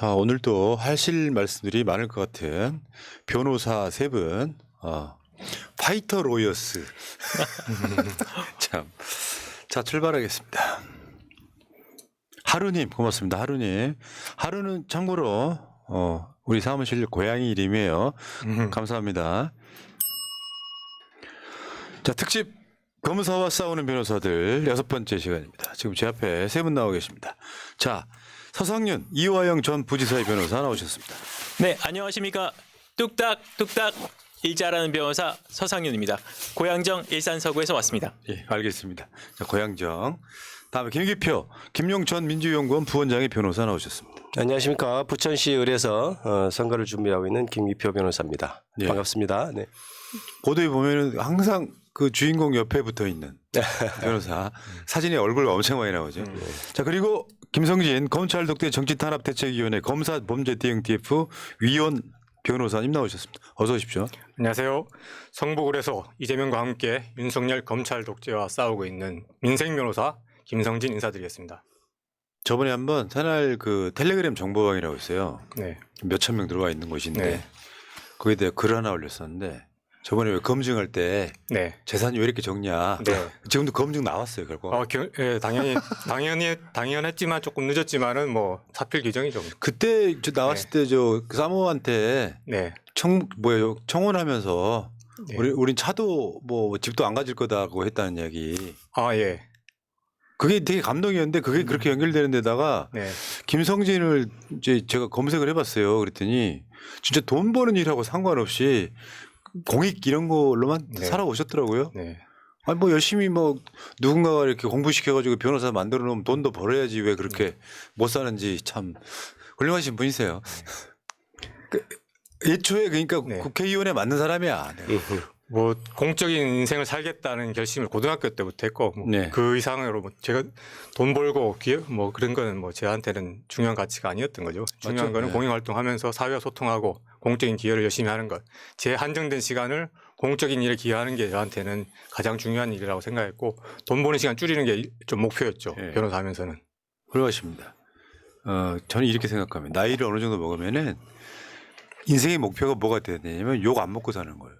자, 오늘도 하실 말씀들이 많을 것 같은 변호사 세 분, 파이터 로이어스. 참. 자, 출발하겠습니다. 하루님, 고맙습니다. 하루님. 하루는 참고로, 우리 사무실 고양이 이름이에요. 감사합니다. 자, 특집 검사와 싸우는 변호사들 6번째 시간입니다. 지금 제 앞에 세 분 나오고 계십니다. 자, 서상윤, 이화영 전 부지사의 변호사 나오셨습니다. 네, 안녕하십니까. 뚝딱뚝딱 일 잘하는 변호사 서상윤입니다. 고양정 일산서구에서 왔습니다. 예, 알겠습니다. 자, 고양정. 다음에 김기표, 김용천 민주연구원 부원장의 변호사 나오셨습니다. 안녕하십니까. 부천시 을에서 선거를 준비하고 있는 김기표 변호사입니다. 예. 반갑습니다. 네. 보도에 보면은 항상 그 주인공 옆에 붙어 있는 변호사 사진에 얼굴 엄청 많이 나오죠. 자, 그리고 김성진 검찰 독대 정치탄압대책위원회 검사 범죄 대응 TF 위원 변호사님 나오셨습니다. 어서 오십시오. 안녕하세요. 성북을에서 이재명과 함께 윤석열 검찰 독재와 싸우고 있는 민생 변호사 김성진 인사드리겠습니다. 저번에 한번 새날 그 텔레그램 정보방이라고 있어요. 네. 몇천 명 들어와 있는 곳인데 네. 거기에 대해 글 하나 올렸었는데 저번에 왜 검증할 때 네. 재산이 왜 이렇게 적냐. 네. 지금도 검증 나왔어요, 결국. 예, 당연했지만 조금 늦었지만은 뭐 사필 규정이죠. 그때 저 나왔을 때 저 사모한테 네. 청혼하면서 네. 우린 차도 뭐 집도 안 가질 거다고 했다는 이야기. 아, 예. 그게 되게 감동이었는데 그게 그렇게 연결되는 데다가 네. 김성진을 이제 제가 검색을 해봤어요. 그랬더니 진짜 돈 버는 일하고 상관없이 공익 이런 걸로만 네. 살아오셨더라고요. 네. 아니 뭐 열심히 뭐 누군가가 이렇게 공부시켜가지고 변호사 만들어 놓으면 돈도 벌어야지 왜 그렇게 못 사는지 참 훌륭하신 분이세요. 애초에 그러니까 네. 국회의원에 맞는 사람이야. 네. 뭐 공적인 인생을 살겠다는 결심을 고등학교 때부터 했고 뭐 네. 그 이상으로 뭐 제가 돈 벌고 뭐 그런 거는 뭐 저한테는 중요한 가치가 아니었던 거죠. 중요한 맞죠? 거는 네. 공익활동하면서 사회와 소통하고 공적인 기여를 열심히 하는 것. 제 한정된 시간을 공적인 일에 기여하는 게 저한테는 가장 중요한 일이라고 생각했고 돈 버는 시간 줄이는 게 좀 목표였죠. 네. 변호사 하면서는. 훌륭하십니다. 저는 이렇게 생각합니다. 나이를 어느 정도 먹으면은 인생의 목표가 뭐가 돼야 되냐면 욕 안 먹고 사는 거예요.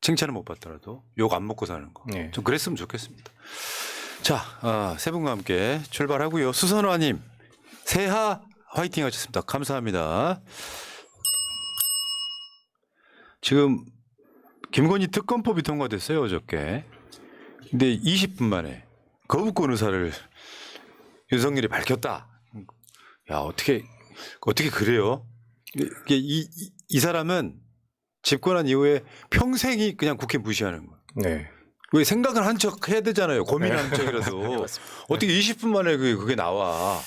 칭찬을 못 받더라도 욕 안 먹고 사는 거. 네. 좀 그랬으면 좋겠습니다. 자, 세 분과 함께 출발하고요. 수선화님, 새하 화이팅 하셨습니다. 감사합니다. 지금 김건희 특검법이 통과됐어요, 어저께. 근데 20분 만에 거부권 의사를 윤석열이 밝혔다. 야, 어떻게 그래요? 이 사람은 집권한 이후에 평생이 그냥 국회 무시하는 거예요. 네. 왜 생각을 한 척 해야 되잖아요. 고민한 척이라도. 어떻게 20분 만에 그게 나와.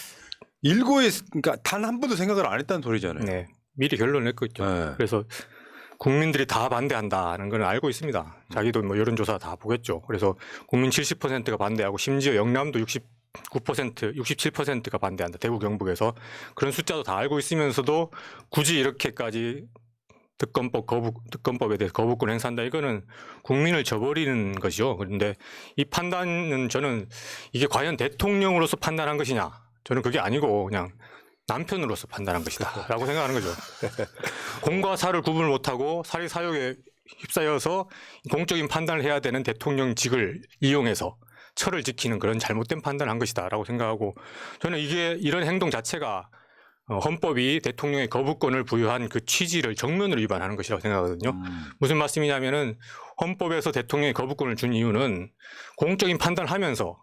일고에 그러니까 단 한 번도 생각을 안 했다는 소리잖아요. 네. 미리 결론을 냈고 있죠. 네. 그래서 국민들이 다 반대한다는 건 알고 있습니다. 자기도 뭐 여론조사 다 보겠죠. 그래서 국민 70%가 반대하고 심지어 영남도 69%, 67%가 반대한다. 대구 경북에서 그런 숫자도 다 알고 있으면서도 굳이 이렇게까지 특검법에 대해서 거부권 행사한다. 이거는 국민을 저버리는 것이죠. 그런데 이 판단은 저는 이게 과연 대통령으로서 판단한 것이냐. 저는 그게 아니고 그냥 남편으로서 판단한 것이다 라고 생각하는 거죠. 공과 사를 구분을 못하고 사리 사욕에 휩싸여서 공적인 판단을 해야 되는 대통령직을 이용해서 철을 지키는 그런 잘못된 판단을 한 것이다 라고 생각하고 저는 이런 행동 자체가 헌법이 대통령의 거부권을 부여한 그 취지를 정면으로 위반하는 것이라고 생각하거든요. 무슨 말씀이냐면은 헌법에서 대통령의 거부권을 준 이유는 공적인 판단을 하면서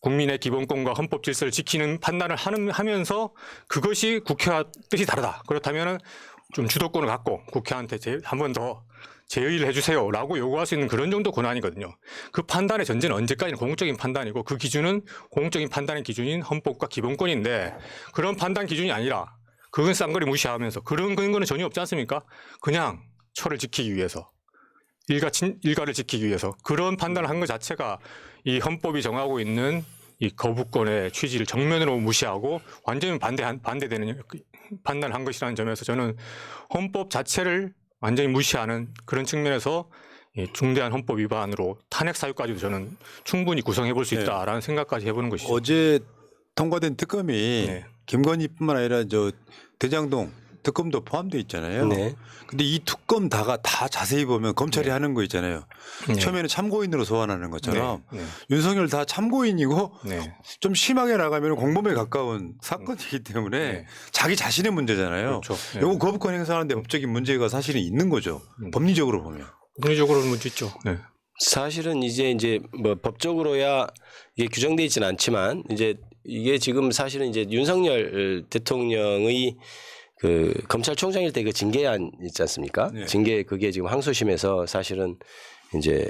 국민의 기본권과 헌법 질서를 지키는 판단을 하면서 그것이 국회와 뜻이 다르다. 그렇다면 좀 주도권을 갖고 국회한테 한 번 더 제의를 해주세요 라고 요구할 수 있는 그런 정도 권한이거든요. 그 판단의 전제는 언제까지는 공적인 판단이고 그 기준은 공적인 판단의 기준인 헌법과 기본권인데 그런 판단 기준이 아니라 그건 쌍거리 무시하면서 그런 근거는 전혀 없지 않습니까? 그냥 철을 지키기 위해서 일가를 지키기 위해을 그런 판단을 한 것 자체가 이 헌법이 정하고 있는 이 거부권의 취지를 정면으로 무시하고 완전히 반대되는 판단을 한 것이라는 점에서 저는 헌법 자체를 완전히 무시하는 그런 측면에서 중대한 헌법 위반으로 탄핵 사유까지도 저는 충분히 구성해 볼 수 있다라는 생각까지 해보는 것이죠. 어제 통과된 특검이 네. 김건희뿐만 아니라 저 대장동 특검도 포함되어 있잖아요. 네. 근데 이 특검 다가 다 자세히 보면 검찰이 하는 거 있잖아요. 네. 처음에는 참고인으로 소환하는 것처럼 네. 네. 윤석열 다 참고인이고 네. 좀 심하게 나가면 공범에 가까운 사건이기 때문에 네. 자기 자신의 문제잖아요. 그렇죠. 네. 요거 거부권 행사하는데 법적인 문제가 사실은 있는 거죠. 법리적으로 보면. 법리적으로는 문제 있죠. 네. 사실은 이제 뭐 법적으로야 이게 규정돼 있지는 않지만 이제 이게 지금 사실은 이제 윤석열 대통령의 그 검찰총장일 때 그 징계안 있지 않습니까? 네. 징계 그게 지금 항소심에서 사실은 이제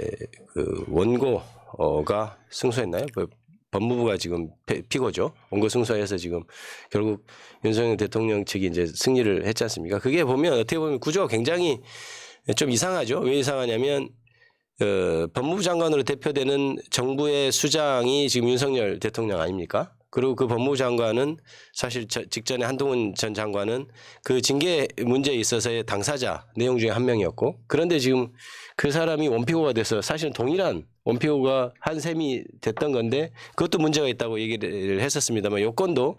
그 원고가 승소했나요? 그 법무부가 지금 피고죠. 원고 승소해서 지금 결국 윤석열 대통령 측이 이제 승리를 했지 않습니까? 그게 보면 어떻게 보면 구조가 굉장히 좀 이상하죠. 왜 이상하냐면 법무부 장관으로 대표되는 정부의 수장이 지금 윤석열 대통령 아닙니까? 그리고 그 법무부 장관은 사실 직전에 한동훈 전 장관은 그 징계 문제에 있어서의 당사자 내용 중에 한 명이었고 그런데 지금 그 사람이 원피고가 돼서 사실은 동일한 원피고가 한 셈이 됐던 건데 그것도 문제가 있다고 얘기를 했었습니다만 요건도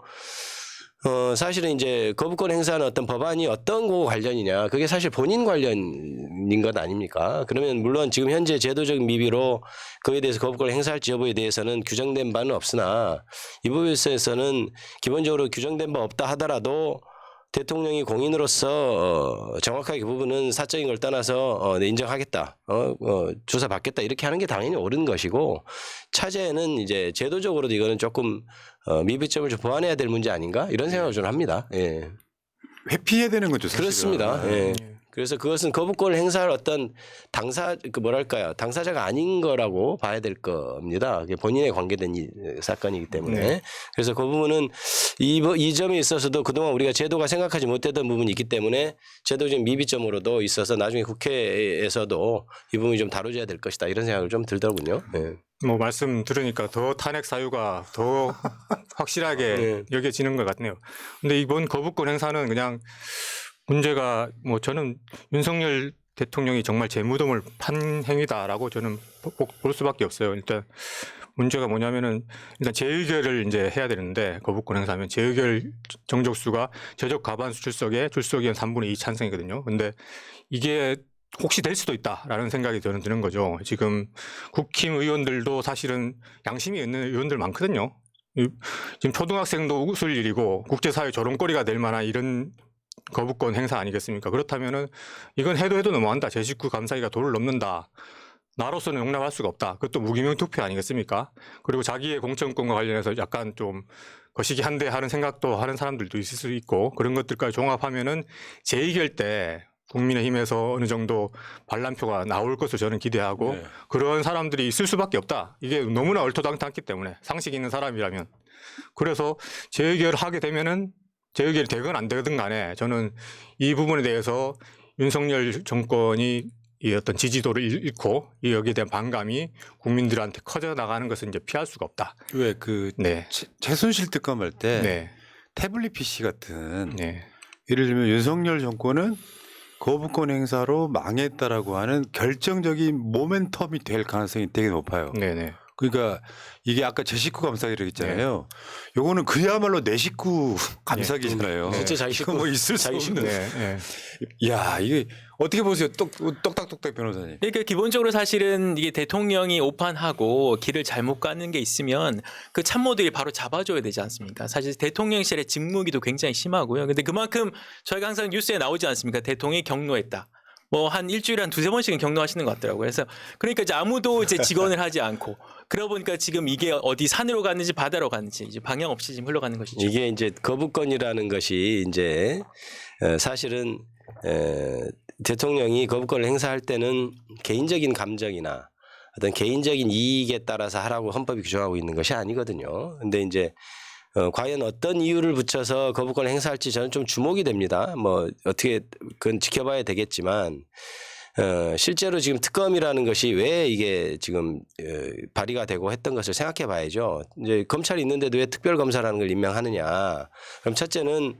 사실은 이제 거부권 행사하는 어떤 법안이 어떤 거 관련이냐 그게 사실 본인 관련인 것 아닙니까? 그러면 물론 지금 현재 제도적 미비로 그에 대해서 거부권을 행사할지 여부에 대해서는 규정된 바는 없으나 이 부분에 있어서는 기본적으로 규정된 바 없다 하더라도 대통령이 공인으로서 정확하게 그 부분은 사적인 걸 떠나서 인정하겠다, 조사 받겠다 이렇게 하는 게 당연히 옳은 것이고 차제는 이제 제도적으로도 이거는 조금 미비점을 좀 보완해야 될 문제 아닌가 이런 생각을 저는 합니다. 예. 회피해야 되는 거죠. 사실은. 그렇습니다. 예. 그래서 그것은 거부권을 행사할 어떤 당사자가 아닌 거라고 봐야 될 겁니다. 그게 본인에 관계된 이 사건이기 때문에. 네. 그래서 그 부분은 이 점에 있어서도 그동안 우리가 제도가 생각하지 못했던 부분이 있기 때문에 제도적 미비점으로도 있어서 나중에 국회에서도 이 부분이 좀 다뤄져야 될 것이다. 이런 생각을 좀 들더군요. 예. 뭐 말씀 들으니까 더 탄핵 사유가 더 확실하게 네. 여겨지는 것 같네요. 근데 이번 거부권 행사는 그냥 문제가 뭐 저는 윤석열 대통령이 정말 재무덤을 판 행위다라고 저는 볼 수밖에 없어요. 일단 문제가 뭐냐면은 일단 재의결을 이제 해야 되는데 거부권 행사하면 재의결 정족수가 제적 과반수 출석에 출석이 한 3분의 2 찬성이거든요. 근데 이게 혹시 될 수도 있다라는 생각이 저는 드는 거죠. 지금 국힘 의원들도 사실은 양심이 있는 의원들 많거든요. 지금 초등학생도 웃을 일이고 국제사회 조롱거리가 될 만한 이런 거부권 행사 아니겠습니까? 그렇다면은 이건 해도 너무한다. 제 식구 감사기가 도를 넘는다. 나로서는 용납할 수가 없다. 그것도 무기명 투표 아니겠습니까? 그리고 자기의 공천권과 관련해서 약간 좀 거시기 한데 하는 생각도 하는 사람들도 있을 수 있고 그런 것들까지 종합하면은 재의결 때 국민의힘에서 어느 정도 반란표가 나올 것을 저는 기대하고 네. 그런 사람들이 있을 수밖에 없다. 이게 너무나 얼토당토하기 때문에 상식 있는 사람이라면. 그래서 재의결을 하게 되면은 재의결이 되건 안 되든 간에 저는 이 부분에 대해서 윤석열 정권이 이 어떤 지지도를 잃고 이 여기에 대한 반감이 국민들한테 커져 나가는 것은 이제 피할 수가 없다. 왜 그 네. 최순실 특검할 때 네. 태블릿 PC 같은 네. 예를 들면 윤석열 정권은 거부권 행사로 망했다라고 하는 결정적인 모멘텀이 될 가능성이 되게 높아요. 네. 네. 그러니까 이게 아까 제 식구 감사기라고 했잖아요. 요거는 그야말로 내 식구 감사기잖아요. 진짜 자기 이거 식구, 뭐 있을 수 자기 식구. 없는. 네. 네. 야 이게 어떻게 보세요, 똑딱똑딱 변호사님. 그러니까 기본적으로 사실은 이게 대통령이 오판하고 길을 잘못 가는 게 있으면 그 참모들이 바로 잡아줘야 되지 않습니까? 사실 대통령실의 직무기도 굉장히 심하고요. 근데 그만큼 저희가 항상 뉴스에 나오지 않습니까? 대통령이 경로했다. 뭐 한 일주일에 한 두세 번씩은 경로하시는 것 같더라고요. 그래서 그러니까 이제 아무도 이제 직언을 하지 않고 그러다 보니까 지금 이게 어디 산으로 갔는지 바다로 갔는지 이제 방향 없이 지금 흘러가는 것이죠. 이게 이제 거부권이라는 것이 이제 사실은 대통령이 거부권을 행사할 때는 개인적인 감정이나 어떤 개인적인 이익에 따라서 하라고 헌법이 규정하고 있는 것이 아니거든요. 근데 이제 과연 어떤 이유를 붙여서 거부권을 행사할지 저는 좀 주목이 됩니다. 뭐 어떻게 그건 지켜봐야 되겠지만 실제로 지금 특검이라는 것이 왜 이게 지금 발의가 되고 했던 것을 생각해 봐야죠. 이제 검찰이 있는데도 왜 특별검사라는 걸 임명하느냐. 그럼 첫째는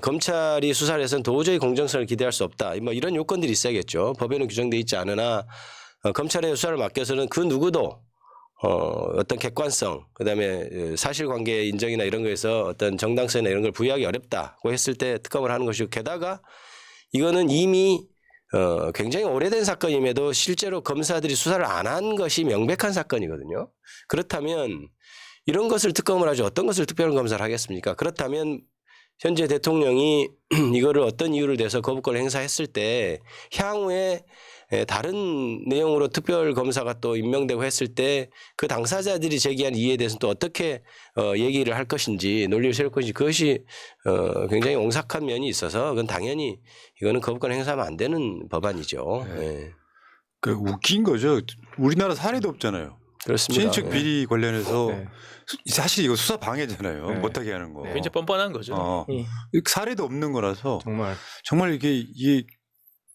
검찰이 수사를 해서는 도저히 공정성을 기대할 수 없다. 뭐 이런 요건들이 있어야겠죠. 법에는 규정되어 있지 않으나 검찰에 수사를 맡겨서는 그 누구도 어떤 객관성, 그다음에 사실관계 인정이나 이런 거에서 어떤 정당성이나 이런 걸 부여하기 어렵다고 했을 때 특검을 하는 것이고, 게다가 이거는 이미 굉장히 오래된 사건임에도 실제로 검사들이 수사를 안 한 것이 명백한 사건이거든요. 그렇다면 이런 것을 특검을 하죠. 어떤 것을 특별검사를 하겠습니까? 그렇다면 현재 대통령이 이거를 어떤 이유를 대서 거부권을 행사했을 때 향후에 다른 내용으로 특별검사가 또 임명되고 했을 때 그 당사자들이 제기한 이유에 대해서는 또 어떻게 얘기를 할 것인지, 논리를 세울 것인지, 그것이 굉장히 옹색한 면이 있어서 그건 당연히 이거는 거부권 행사하면 안 되는 법안이죠. 네. 그 웃긴 거죠. 우리나라 사례도 없잖아요. 그렇습니다. 친인척 비리 관련해서 네. 사실 이거 수사 방해잖아요. 네. 못하게 하는 거. 굉장히 뻔뻔한 거죠. 예. 사례도 없는 거라서 정말 이게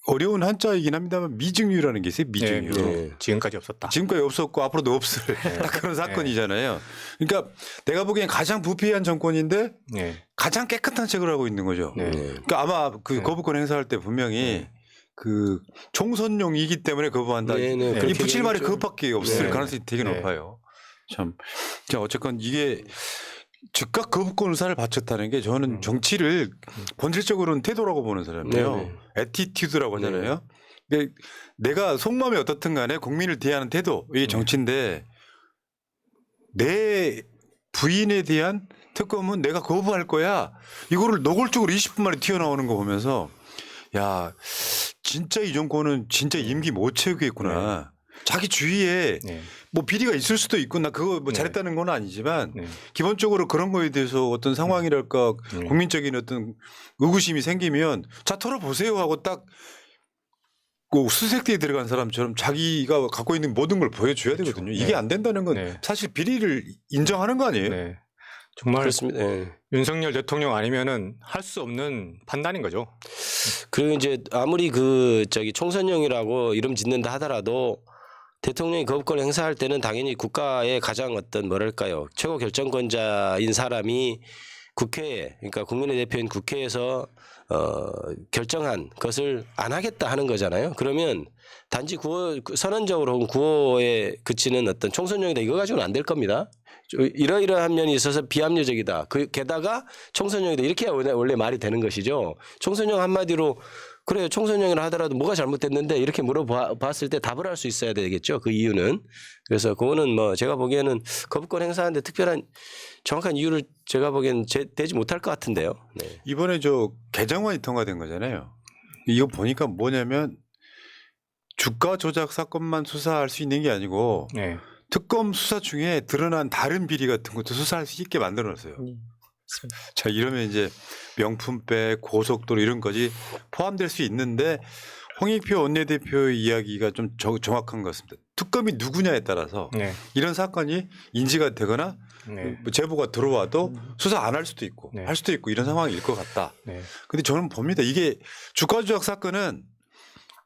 어려운 한자이긴 합니다만 미증유라는 게 있어요. 미증유. 네. 지금까지 없었다. 지금까지 없었고 앞으로도 없을 딱 그런 사건이잖아요. 그러니까 내가 보기엔 가장 부패한 정권인데 네. 가장 깨끗한 책을 하고 있는 거죠. 네. 그러니까 아마 그 네. 거부권 행사할 때 분명히 네. 그 총선용이기 때문에 거부한다. 네, 네, 이 그렇게 붙일말이 얘기했죠. 그것밖에 없을 네. 가능성이 되게 네. 높아요. 참. 자, 어쨌건 이게 즉각 거부권 의사를 바쳤다는 게 저는 정치를 본질적으로는 태도라고 보는 사람이에요. 네, 네. 애티튜드라고 하잖아요. 근데 내가 속마음이 어떻든 간에 국민을 대하는 태도, 이게 정치인데 내 부인에 대한 특검은 내가 거부할 거야. 이거를 노골적으로 20분 만에 튀어나오는 거 보면서 야, 진짜 이 정권은 진짜 임기 못 채우겠구나. 자기 주위에 네. 뭐 비리가 있을 수도 있고 나 그거 뭐 네. 잘했다는 건 아니지만 네. 기본적으로 그런 거에 대해서 어떤 상황이랄까 네. 국민적인 어떤 의구심이 생기면 자 털어보세요 하고 딱 그 수색대에 들어간 사람처럼 자기가 갖고 있는 모든 걸 보여줘야 되거든요. 네. 이게 안 된다는 건 네. 사실 비리를 인정하는 거 아니에요? 네. 정말 그렇습니다. 네. 윤석열 대통령 아니면은 할 수 없는 판단인 거죠. 그리고 이제 아무리 총선용이라고 이름 짓는다 하더라도 대통령이 거부권 행사할 때는 당연히 국가의 가장 어떤 뭐랄까요, 최고 결정권자인 사람이 국회에, 그러니까 국민의 대표인 국회에서 결정한 것을 안 하겠다 하는 거잖아요. 그러면 단지 선언적으로 혹은 구호에 그치는 어떤 총선용이다 이거 가지고는 안 될 겁니다. 이러이러한 면이 있어서 비합리적이다. 게다가 총선용이다 이렇게 원래 말이 되는 것이죠. 총선용 한마디로 그래요. 총선용이라 하더라도 뭐가 잘못됐는데 이렇게 물어봤을 때 답을 할 수 있어야 되겠죠. 그 이유는. 그래서 그거는 뭐 제가 보기에는 거부권 행사하는데 특별한 정확한 이유를 제가 보기에는 되지 못할 것 같은데요. 네. 이번에 저 개정안이 통과된 거잖아요. 이거 보니까 뭐냐면 주가 조작 사건만 수사할 수 있는 게 아니고 네. 특검 수사 중에 드러난 다른 비리 같은 것도 수사할 수 있게 만들어놨어요. 자, 이러면 이제 명품백, 고속도로 이런 것이 포함될 수 있는데 홍익표 원내대표의 이야기가 좀 정확한 것 같습니다. 특검이 누구냐에 따라서 네. 이런 사건이 인지가 되거나 네. 뭐 제보가 들어와도 수사 안 할 수도 있고 네. 할 수도 있고 이런 상황일 것 같다. 네. 근데 저는 봅니다. 이게 주가 조작 사건은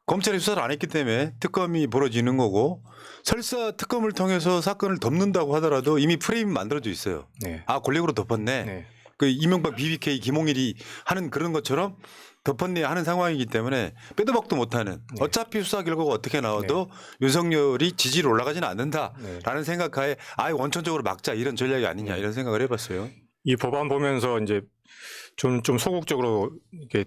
검찰이 수사를 안 했기 때문에 특검이 벌어지는 거고 설사 특검을 통해서 사건을 덮는다고 하더라도 이미 프레임이 만들어져 있어요. 네. 아, 권력으로 덮었네. 네. 그 이명박 BBK 김홍일이 하는 그런 것처럼 덮었네 하는 상황이기 때문에 빼도 박도 못하는 네. 어차피 수사 결과가 어떻게 나와도 윤석열이 지지율 올라가지는 않는다라는 네. 생각하에 아예 원천적으로 막자 이런 전략이 아니냐 이런 생각을 해봤어요. 이 법안 보면서 이제 좀 소극적으로 이렇게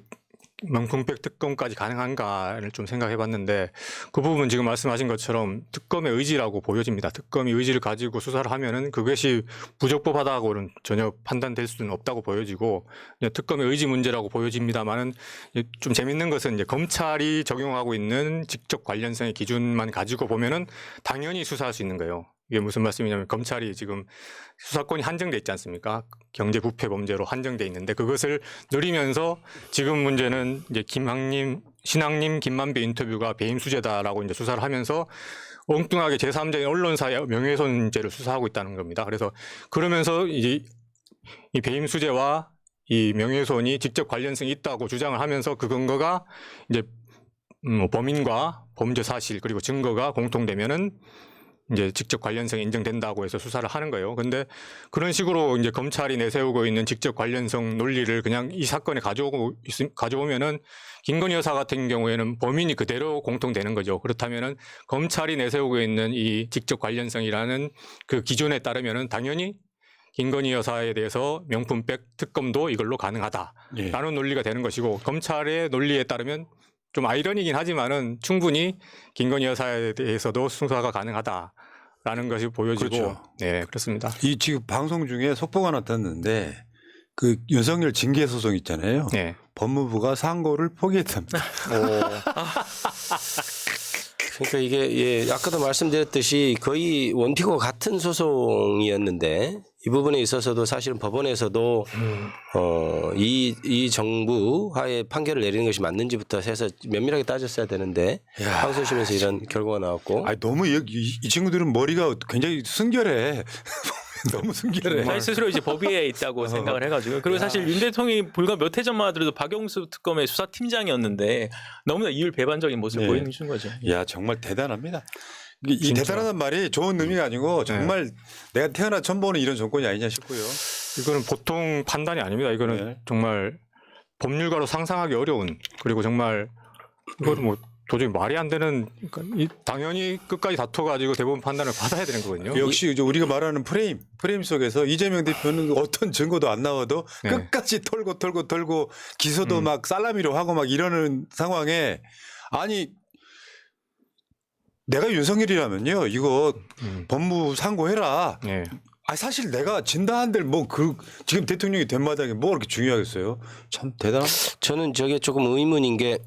명품백 특검까지 가능한가를 좀 생각해봤는데 그 부분 지금 말씀하신 것처럼 특검의 의지라고 보여집니다. 특검이 의지를 가지고 수사를 하면은 그것이 부적법하다고는 전혀 판단될 수는 없다고 보여지고 그냥 특검의 의지 문제라고 보여집니다만은 좀 재밌는 것은 이제 검찰이 적용하고 있는 직접 관련성의 기준만 가지고 보면은 당연히 수사할 수 있는 거예요. 이게 무슨 말씀이냐면 검찰이 지금 수사권이 한정돼 있지 않습니까? 경제부패 범죄로 한정돼 있는데 그것을 누리면서 지금 문제는 이제 신앙님 김만배 인터뷰가 배임 수재다라고 이제 수사를 하면서 엉뚱하게 제3자인 언론사의 명예훼손죄를 수사하고 있다는 겁니다. 그래서 그러면서 이제 이 배임 수재와 이 명예훼손이 직접 관련성이 있다고 주장을 하면서 그 근거가 이제 범인과 범죄 사실 그리고 증거가 공통되면은 이제 직접 관련성이 인정된다고 해서 수사를 하는 거예요. 근데 그런 식으로 이제 검찰이 내세우고 있는 직접 관련성 논리를 그냥 이 사건에 가져오면은 김건희 여사 같은 경우에는 범인이 그대로 공통되는 거죠. 그렇다면은 검찰이 내세우고 있는 이 직접 관련성이라는 그 기준에 따르면은 당연히 김건희 여사에 대해서 명품백 특검도 이걸로 가능하다라는 예. 논리가 되는 것이고, 검찰의 논리에 따르면 좀 아이러니긴 하지만은 충분히 김건희 여사에 대해서도 수사가 가능하다라는 것이 보여지고, 그렇죠. 네, 그렇습니다. 이 지금 방송 중에 속보가 나탔는데 그 윤석열 징계 소송 있잖아요. 네. 법무부가 상고를 포기했답니다. 그러니까 이게 예, 아까도 말씀드렸듯이 거의 원픽과 같은 소송이었는데 이 부분에 있어서도 사실은 법원에서도 이 정부 하에 판결을 내리는 것이 맞는지부터 해서 면밀하게 따졌어야 되는데 야. 항소심에서 이런 결과가 나왔고 아니, 너무 이 친구들은 머리가 굉장히 순결해. 너무 순결해. 자기 스스로 이제 법위에 있다고 생각을 해가지고 그리고 사실 윤 대통령이 불과 몇 해 전만 하더라도 박영수 특검의 수사팀장이었는데 너무나 이율배반적인 모습을 네. 보여준 거죠. 야 정말 대단합니다. 이 진짜. 대단하단 말이 좋은 의미가 아니고 정말 내가 태어나 처음 보는 이런 정권이 아니냐 싶고요. 이거는 보통 판단이 아닙니다. 이거는 네. 정말 법률가로 상상하기 어려운, 그리고 정말 이거는 뭐 도저히 말이 안 되는, 그러니까 당연히 끝까지 다퉈가지고 대법원 판단을 받아야 되는 거거든요. 역시 이제 우리가 말하는 프레임 속에서 이재명 대표는 어떤 증거도 안 나와도 네. 끝까지 털고 기소도 막 살라미로 하고 막 이러는 상황에 아니 내가 윤석열이라면요 이거 법무 상고해라. 네. 아 사실 내가 진다 한들 뭐 그 지금 대통령이 된 마당에 뭐 그렇게 중요하겠어요. 참 대단합니다. 저는 저게 조금 의문인 게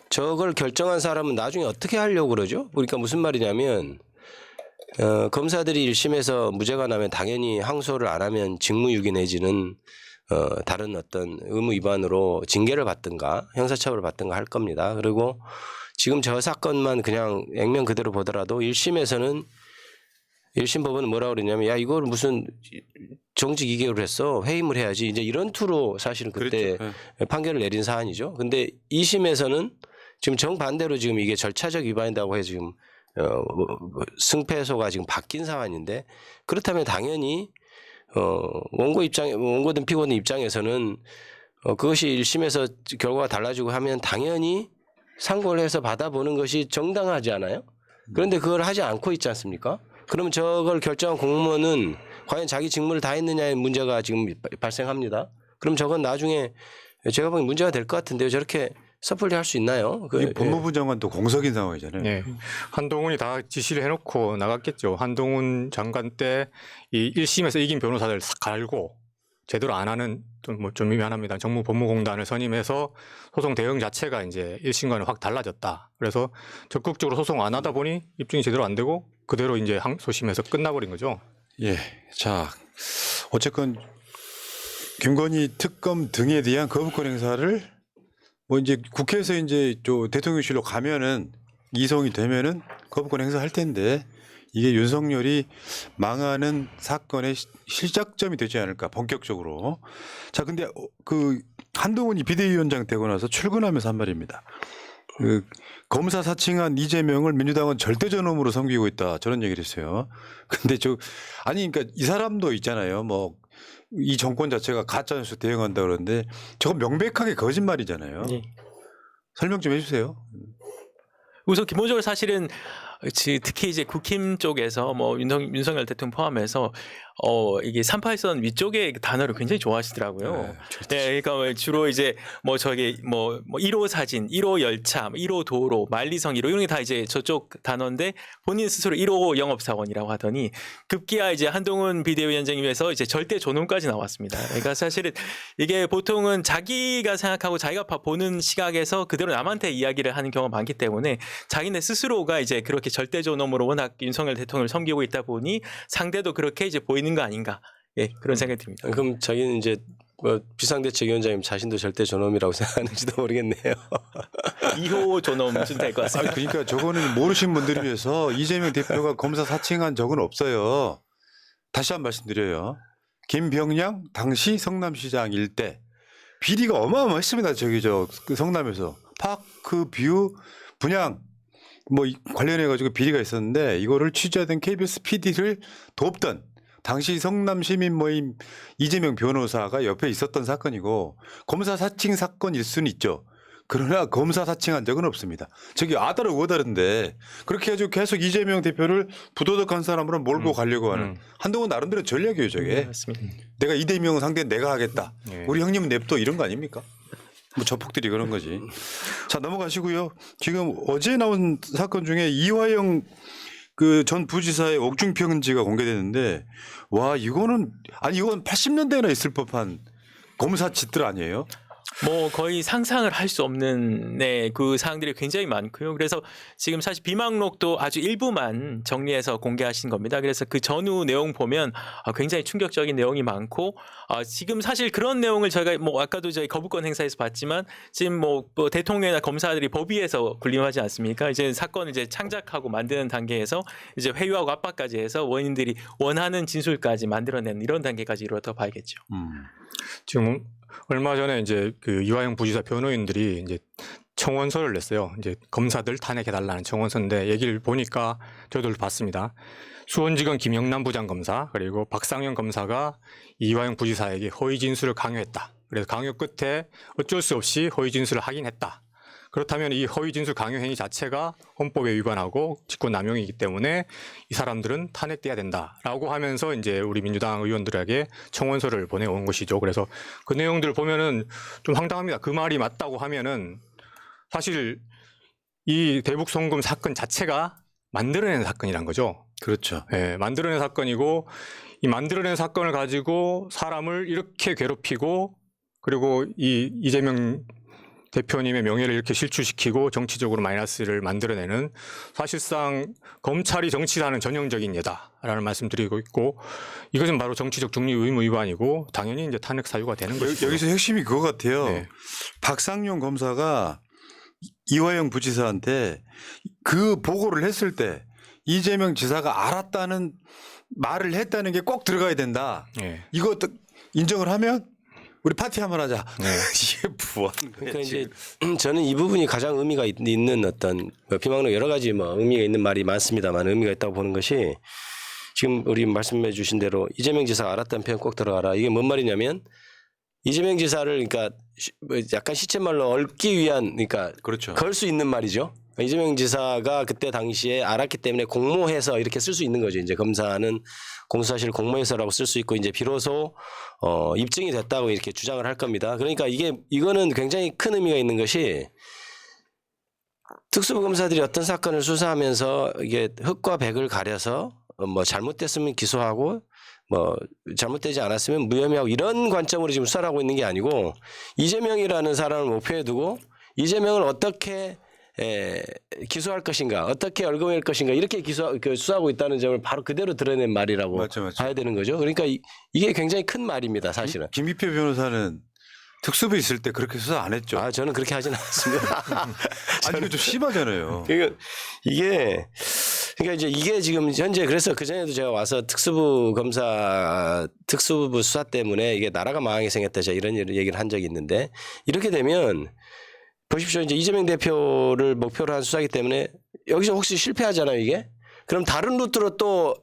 저걸 결정한 사람은 나중에 어떻게 하려고 그러죠? 그러니까 무슨 말이냐면 검사들이 1심에서 무죄가 나면 당연히 항소를 안 하면 직무유기 내지는 다른 어떤 의무 위반으로 징계를 받든가 형사처벌을 받든가 할 겁니다. 그리고 지금 저 사건만 그냥 액면 그대로 보더라도 1심에서는 1심 법원은 뭐라고 그랬냐면 야 이걸 무슨 정직 2개월 했어 회임을 해야지 이제 이런 투로 사실은 그때 그랬죠. 판결을 내린 사안이죠. 근데 2심에서는 지금 정반대로 지금 이게 절차적 위반이라고 해서 지금 승패소가 지금 바뀐 상황인데 그렇다면 당연히 원고든 피고든 입장에서는 그것이 1심에서 결과가 달라지고 하면 당연히 상고를 해서 받아보는 것이 정당하지 않아요? 그런데 그걸 하지 않고 있지 않습니까? 그러면 저걸 결정한 공무원은 과연 자기 직무를 다 했느냐의 문제가 지금 발생합니다. 그럼 저건 나중에 제가 보기엔 문제가 될 것 같은데요. 저렇게 섣불리 할 수 있나요? 이 법무부 장관도 공석인 상황이잖아요. 네. 한동훈이 다 지시를 해놓고 나갔겠죠. 한동훈 장관 때 이 1심에서 이긴 변호사들 싹 갈고 제대로 안 하는 좀 미안합니다. 정무법무공단을 선임해서 소송 대응 자체가 이제 1심과는 확 달라졌다. 그래서 적극적으로 소송 안 하다 보니 입증이 제대로 안 되고 그대로 이제 항소심에서 끝나버린 거죠. 예. 자, 어쨌건 김건희 특검 등에 대한 거부권 행사를 뭐 이제 국회에서 이제 대통령실로 가면은 이송이 되면은 거부권 행사할 텐데 이게 윤석열이 망하는 사건의 시작점이 되지 않을까 본격적으로. 자, 근데 그 한동훈이 비대위원장 되고 나서 출근하면서 한 말입니다. 그 검사 사칭한 이재명을 민주당은 절대 저놈으로 섬기고 있다 저런 얘기를 했어요. 근데 아니 그러니까 이 사람도 있잖아요. 뭐 이 정권 자체가 가짜뉴스 대응한다 그러는데 저건 명백하게 거짓말이잖아요. 네. 설명 좀 해주세요. 우선 기본적으로 사실은 특히 이제 국힘 쪽에서 뭐 윤석열 대통령 포함해서 이게 382선 위쪽의 단어를 굉장히 좋아하시더라고요. 네, 그러니까 주로 이제 뭐 저기 뭐 1호 사진, 1호 열차, 1호 도로, 만리성 1호 이런 게 다 이제 저쪽 단어인데 본인 스스로 1호 영업사원이라고 하더니 급기야 이제 한동훈 비대위원장에 위해서 이제 절대 존엄까지 나왔습니다. 그러니까 사실은 이게 보통은 자기가 생각하고 자기가 보는 시각에서 그대로 남한테 이야기를 하는 경우가 많기 때문에 자기네 스스로가 이제 그렇게 절대 존엄으로 워낙 윤석열 대통령을 섬기고 있다 보니 상대도 그렇게 이제 보이는 거 아닌가. 예, 그런 생각이 듭니다. 그럼 자기는 이제 뭐 비상대책위원장님 자신도 절대 존엄이라고 생각하는지도 모르겠네요. 2호 존엄쯤 될 것 같습니다. 그러니까 저거는 모르신 분들을 위해서 이재명 대표가 검사 사칭한 적은 없어요. 다시 한 번 말씀드려요. 김병량 당시 성남시장 일대 비리가 어마어마했습니다. 그 성남에서 파크뷰 분양 뭐 관련해 가지고 비리가 있었는데 이거를 취재하던 KBS PD를 돕던 당시 성남 시민 모임 이재명 변호사가 옆에 있었던 사건이고 검사 사칭 사건일 수는 있죠. 그러나 검사 사칭한 적은 없습니다. 저기 아다르 오다른데 그렇게 해가지고 계속 이재명 대표를 부도덕한 사람으로 몰고 가려고 하는 한동훈 나름대로 전략이에요, 저게. 맞습니다. 내가 이재명 상대 내가 하겠다. 예. 우리 형님은 냅둬 이런 거 아닙니까? 뭐 저폭들이 그런 거지. 자, 넘어가시고요. 지금 어제 나온 사건 중에 이화영 그 전 부지사의 옥중 편지가 공개됐는데 와 이건 80년대나 있을 법한 검사 짓들 아니에요? 뭐 거의 상상을 할 수 없는 그 사항들이 굉장히 많고요. 그래서 지금 사실 비망록도 아주 일부만 정리해서 공개하신 겁니다. 그래서 그 전후 내용 보면 굉장히 충격적인 내용이 많고 지금 사실 그런 내용을 저희가 뭐 아까도 저희 거부권 행사에서 봤지만 지금 뭐 대통령이나 검사들이 법 위에서 군림하지 않습니까? 이제 사건을 이제 창작하고 만드는 단계에서 이제 회유하고 압박까지 해서 원인들이 원하는 진술까지 만들어내는 이런 단계까지 이르렀다고 봐야겠죠. 지금 얼마 전에 이제 그 이화영 부지사 변호인들이 이제 청원서를 냈어요. 이제 검사들 탄핵해달라는 청원서인데 얘기를 보니까 저도 봤습니다. 수원지검 김영남 부장검사 그리고 박상현 검사가 이화영 부지사에게 허위 진술을 강요했다. 그래서 강요 끝에 어쩔 수 없이 허위 진술을 하긴 했다. 그렇다면 이 허위 진술 강요 행위 자체가 헌법에 위반하고 직권남용이기 때문에 이 사람들은 탄핵돼야 된다라고 하면서 이제 우리 민주당 의원들에게 청원서를 보내온 것이죠. 그래서 그 내용들을 보면은 좀 황당합니다. 그 말이 맞다고 하면은 사실 이 대북 송금 사건 자체가 만들어낸 사건이란 거죠. 그렇죠. 예, 만들어낸 사건이고 이 만들어낸 사건을 가지고 사람을 이렇게 괴롭히고 그리고 이 이재명 대표님의 명예를 이렇게 실추시키고 정치적으로 마이너스를 만들어내는 사실상 검찰이 정치라는 전형적인 예다라는 말씀드리고 있고 이것은 바로 정치적 중립 의무 위반이고 당연히 이제 탄핵 사유가 되는 것이죠. 여기서 핵심이 그거 같아요. 네. 박상용 검사가 이화영 부지사한테 그 보고를 했을 때 이재명 지사가 알았다는 말을 했다는 게 꼭 들어가야 된다. 네. 이거 인정을 하면 우리 파티 한번 하자. 네. 이게 뭐하는 거야? 그러니까 이제 저는 이 부분이 가장 의미가 있는 어떤 비망록 여러 가지 뭐 의미가 있는 말이 많습니다만 의미가 있다고 보는 것이 지금 우리 말씀해 주신 대로 이재명 지사가 알았다는 표현 꼭 들어가라. 이게 뭔 말이냐면 이재명 지사를 그러니까 약간 시쳇말로 얽기 위한 그러니까 그렇죠. 걸 수 있는 말이죠. 이재명 지사가 그때 당시에 알았기 때문에 공모해서 이렇게 쓸 수 있는 거죠. 이제 검사는 공수사실을 공모해서라고 쓸 수 있고 이제 비로소 입증이 됐다고 이렇게 주장을 할 겁니다. 그러니까 이거는 굉장히 큰 의미가 있는 것이 특수부 검사들이 어떤 사건을 수사하면서 이게 흑과 백을 가려서 뭐 잘못됐으면 기소하고 뭐 잘못되지 않았으면 무혐의하고 이런 관점으로 지금 수사를 하고 있는 게 아니고 이재명이라는 사람을 목표에 두고 이재명을 어떻게 기소할 것인가 어떻게 얼검할 것인가 이렇게 수사하고 있다는 점을 바로 그대로 드러낸 말이라고 맞죠. 봐야 되는 거죠. 그러니까 이게 굉장히 큰 말입니다. 사실은. 김기표 변호사는 특수부 있을 때 그렇게 수사 안 했죠. 아 저는 그렇게 하진 않습니다. 아니 이거 좀 심하잖아요. 그러니까 이게 지금 현재 그래서 그 전에도 제가 와서 특수부 수사 때문에 이게 나라가 망하게 생겼다 제가 이런 얘기를 한 적이 있는데 이렇게 되면 보십시오. 이제 이재명 대표를 목표로 한 수사이기 때문에 여기서 혹시 실패하잖아요, 이게. 그럼 다른 루트로 또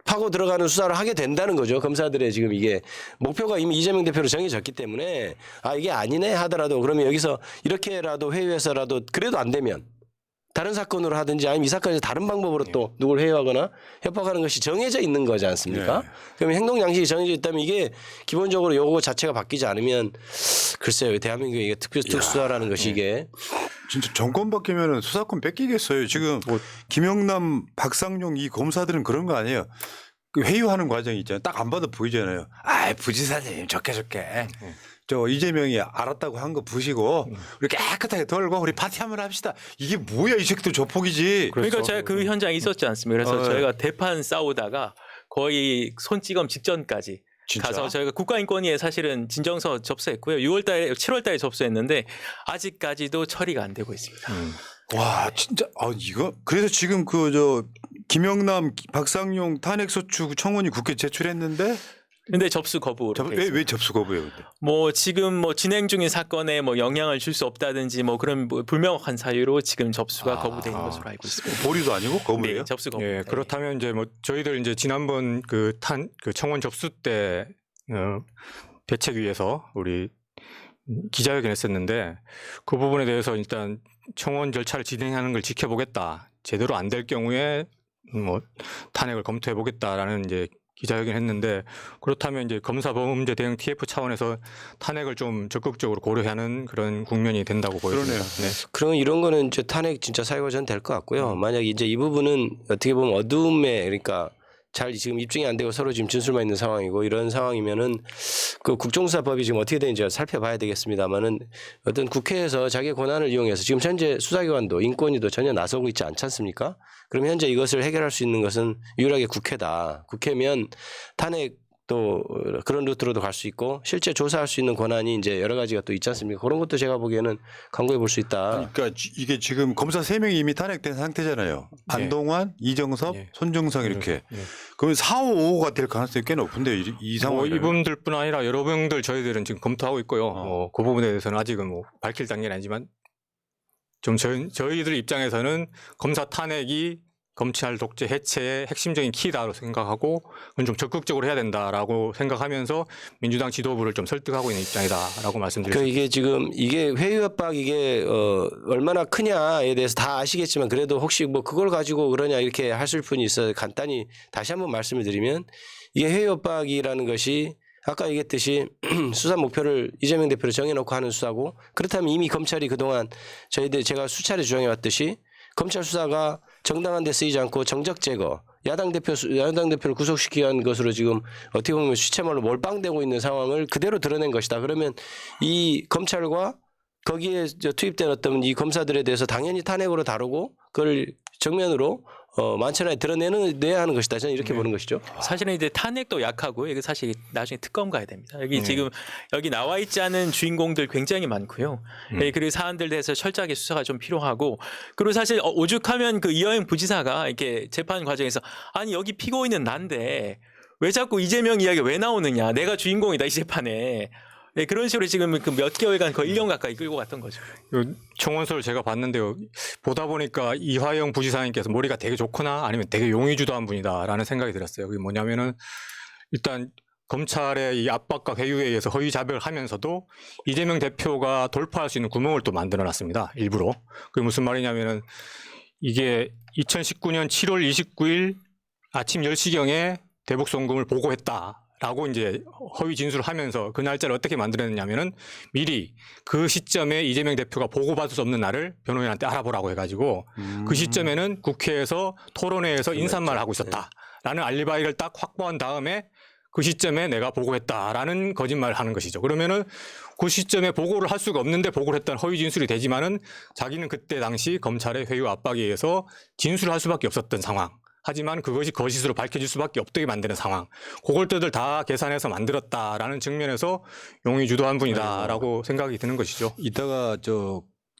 파고 들어가는 수사를 하게 된다는 거죠. 검사들의 지금 이게 목표가 이미 이재명 대표로 정해졌기 때문에 이게 아니네 하더라도 그러면 여기서 이렇게라도 회유해서라도 그래도 안 되면 다른 사건으로 하든지 아니면 이 사건에서 다른 방법으로 또 누굴 회유하거나 협박하는 것이 정해져 있는 거지 않습니까? 네. 그러면 행동 양식이 정해져 있다면 이게 기본적으로 요거 자체가 바뀌지 않으면 글쎄요. 대한민국에 이게 특수수사라는 것이 이게 진짜 정권 바뀌면은 수사권 뺏기겠어요. 지금 김영남, 박상용 이 검사들은 그런 거 아니에요. 그 회유하는 과정이 있잖아요. 딱 안 봐도 보이잖아요. 부지사님 좋게. 저 이재명이 알았다고 한 거 부시고 우리 깨끗하게 덜고 우리 파티 한번 합시다. 이게 뭐야 이 새끼들 조폭이지. 그러니까 제가 그 현장에 있었지 않습니까? 그래서 저희가 대판 싸우다가 거의 손찌검 직전까지 진짜? 가서 저희가 국가인권위에 사실은 진정서 접수했고요. 7월달에 접수했는데 아직까지도 처리가 안 되고 있습니다. 와 진짜 이거 그래서 지금 김영남, 박상용 탄핵소추 청원이 국회 제출했는데 근데 접수 거부로 돼 있습니다. 왜 접수 거부해요? 근데? 뭐 지금 뭐 진행 중인 사건에 뭐 영향을 줄 수 없다든지 뭐 그런 뭐 불명확한 사유로 지금 접수가 거부된 것으로 알고 있습니다. 보류도 아니고 거부예요? 네, 접수 거부. 예, 그렇다면 이제 뭐 저희들 이제 지난번 그 청원 접수 때 대책위에서 우리 기자회견 했었는데 그 부분에 대해서 일단 청원 절차를 진행하는 걸 지켜보겠다. 제대로 안 될 경우에 뭐 탄핵을 검토해 보겠다라는 이제 기자회견 했는데 그렇다면 이제 검사 범죄 대응 TF 차원에서 탄핵을 좀 적극적으로 고려하는 그런 국면이 된다고 보여집니다. 그러네요. 네. 그러면 이런 거는 이제 탄핵 진짜 사유가 전 될 것 같고요. 만약 이제 이 부분은 어떻게 보면 어두움에 그러니까 잘 지금 입증이 안 되고 서로 지금 진술만 있는 상황이고 이런 상황이면은 그 국정수사법이 지금 어떻게 되는지 살펴봐야 되겠습니다만은 어떤 국회에서 자기의 권한을 이용해서 지금 현재 수사기관도 인권위도 전혀 나서고 있지 않지 않습니까? 그럼 현재 이것을 해결할 수 있는 것은 유일하게 국회다. 국회면 탄핵 또 그런 루트로도 갈 수 있고 실제 조사할 수 있는 권한이 이제 여러 가지가 또 있지 않습니까? 그런 것도 제가 보기에는 강구해 볼 수 있다. 그러니까 이게 지금 검사 3명이 이미 탄핵된 상태잖아요. 안동환, 이정섭, 예. 손중성 이렇게. 예. 그러면 4, 5, 5가 될 가능성이 꽤 높은데요. 이 뭐 상황이. 이분들뿐 아니라 여러 분들 저희들은 지금 검토하고 있고요. 그 부분에 대해서는 아직은 뭐 밝힐 단계는 아니지만 좀 저희들 입장에서는 검사 탄핵이 검찰 독재 해체의 핵심적인 키다로 생각하고 그건 좀 적극적으로 해야 된다라고 생각하면서 민주당 지도부를 좀 설득하고 있는 입장이다라고 말씀드립니다. 그러니까 이게 지금 이게 회의 협박 이게 얼마나 크냐에 대해서 다 아시겠지만 그래도 혹시 뭐 그걸 가지고 그러냐 이렇게 하실 분이 있어서 간단히 다시 한번 말씀을 드리면 이게 회의 협박이라는 것이 아까 얘기했듯이 수사 목표를 이재명 대표를 정해놓고 하는 수사고 그렇다면 이미 검찰이 그동안 저희들 제가 수차례 주장해왔듯이 검찰 수사가 정당한 데 쓰이지 않고 정적 제거, 야당 대표를 구속시키기 위한 것으로 지금 어떻게 보면 시체말로 몰빵되고 있는 상황을 그대로 드러낸 것이다. 그러면 이 검찰과 거기에 투입된 어떤 이 검사들에 대해서 당연히 탄핵으로 다루고 그걸 정면으로 만천하에 드러내야 하는 것이다. 저는 이렇게 보는 것이죠. 사실은 이제 탄핵도 약하고요. 이게 사실 나중에 특검 가야 됩니다. 여기 지금 여기 나와 있지 않은 주인공들 굉장히 많고요. 예, 그리고 사안들 대해서 철저하게 수사가 좀 필요하고 그리고 사실 오죽하면 그 이화영 부지사가 이렇게 재판 과정에서 아니 여기 피고인은 난데 왜 자꾸 이재명 이야기가 왜 나오느냐. 내가 주인공이다 이 재판에. 네, 그런 식으로 지금 그 몇 개월간 거의 1년 가까이 끌고 갔던 거죠. 청원서를 제가 봤는데요. 보다 보니까 이화영 부지사님께서 머리가 되게 좋거나 아니면 되게 용의주도한 분이다라는 생각이 들었어요. 그게 뭐냐면은 일단 검찰의 이 압박과 회유에 의해서 허위 자백을 하면서도 이재명 대표가 돌파할 수 있는 구멍을 또 만들어 놨습니다. 일부러. 그게 무슨 말이냐면은 이게 2019년 7월 29일 아침 10시경에 대북 송금을 보고했다. 라고 이제 허위 진술을 하면서 그 날짜를 어떻게 만들었냐면은 미리 그 시점에 이재명 대표가 보고받을 수 없는 날을 변호인한테 알아보라고 해가지고 그 시점에는 국회에서 토론회에서 인사말을 하고 있었다라는 알리바이를 딱 확보한 다음에 그 시점에 내가 보고했다라는 거짓말을 하는 것이죠. 그러면은 그 시점에 보고를 할 수가 없는데 보고를 했다는 허위 진술이 되지만은 자기는 그때 당시 검찰의 회유 압박에 의해서 진술을 할 수밖에 없었던 상황. 하지만 그것이 거짓으로 밝혀질 수밖에 없게 만드는 상황. 그걸 다 계산해서 만들었다라는 측면에서 용의주도한 분이다라고 생각이 드는 것이죠. 이따가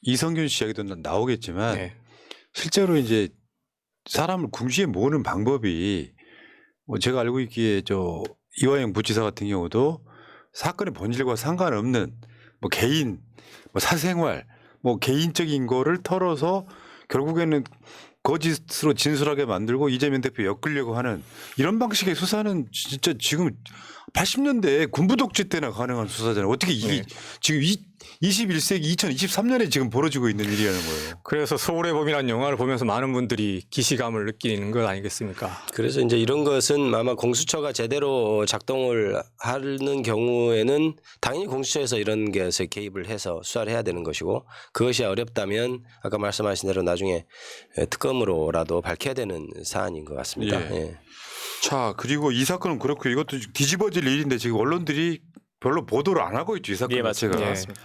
이성균 씨 이야기도 나오겠지만 네. 실제로 이제 사람을 궁지에 모으는 방법이 뭐 제가 알고 있기에 이화영 부지사 같은 경우도 사건의 본질과 상관없는 뭐 개인, 뭐 사생활, 뭐 개인적인 거를 털어서 결국에는 거짓으로 진술하게 만들고 이재명 대표 엮으려고 하는 이런 방식의 수사는 진짜 지금 80년대 군부 독재 때나 가능한 수사잖아요. 어떻게 이게 지금 21세기 2023년에 지금 벌어지고 있는 일이라는 거예요. 그래서 서울의 봄이라는 영화를 보면서 많은 분들이 기시감을 느끼는 것 아니겠습니까? 그래서 이제 이런 것은 아마 공수처가 제대로 작동을 하는 경우에는 당연히 공수처에서 이런 것에 개입을 해서 수사를 해야 되는 것이고 그것이 어렵다면 아까 말씀하신 대로 나중에 특검으로라도 밝혀야 되는 사안인 것 같습니다. 예. 예. 자, 그리고 이 사건은 그렇고 이것도 뒤집어질 일인데 지금 언론들이 별로 보도를 안 하고 있죠. 이 사건 예, 맞습니다. 자체가. 맞습니다.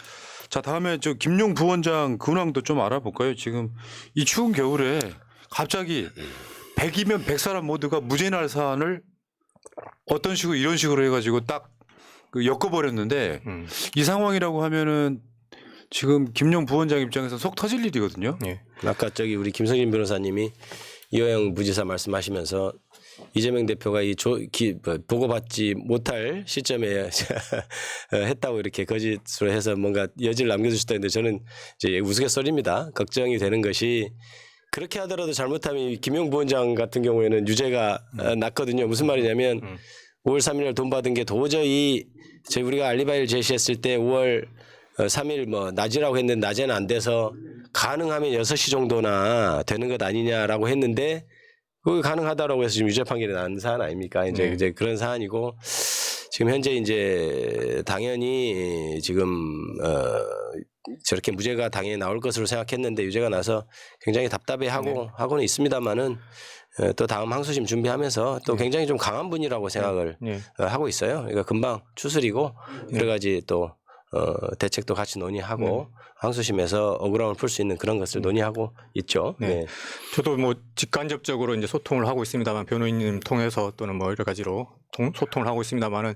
자, 다음에 김용 부원장 근황도 좀 알아볼까요? 지금 이 추운 겨울에 갑자기 100이면 100사람 모두가 무죄 날 사안을 어떤 식으로 이런 식으로 해가지고 딱 엮어버렸는데 이 상황이라고 하면은 지금 김용 부원장 입장에서 속 터질 일이거든요. 예. 아까 우리 김성진 변호사님이 이화영 부지사 말씀하시면서 이재명 대표가 보고받지 못할 시점에 했다고 이렇게 거짓으로 해서 뭔가 여지를 남겨주셨다 했는데 저는 이제 우스갯소리입니다. 걱정이 되는 것이 그렇게 하더라도 잘못하면 김용 부원장 같은 경우에는 유죄가 났거든요. 무슨 말이냐면 5월 3일 날 돈 받은 게 도저히 우리가 알리바이를 제시했을 때 5월 3일 뭐 낮이라고 했는데 낮에는 안 돼서 가능하면 6시 정도나 되는 것 아니냐라고 했는데 그게 가능하다라고 해서 지금 유죄 판결이 난 사안 아닙니까? 이제 그런 사안이고 지금 현재 이제 당연히 지금 저렇게 무죄가 당연히 나올 것으로 생각했는데 유죄가 나서 굉장히 답답해하고 하고는 있습니다만은 또 다음 항소심 준비하면서 또 굉장히 좀 강한 분이라고 생각을 하고 있어요. 그러니까 금방 추스리고 여러 가지 또 대책도 같이 논의하고 항소심에서 억울함을 풀 수 있는 그런 것을 논의하고 있죠. 네. 저도 뭐 직간접적으로 이제 소통을 하고 있습니다만 변호인님 통해서 또는 뭐 여러 가지로 소통을 하고 있습니다만은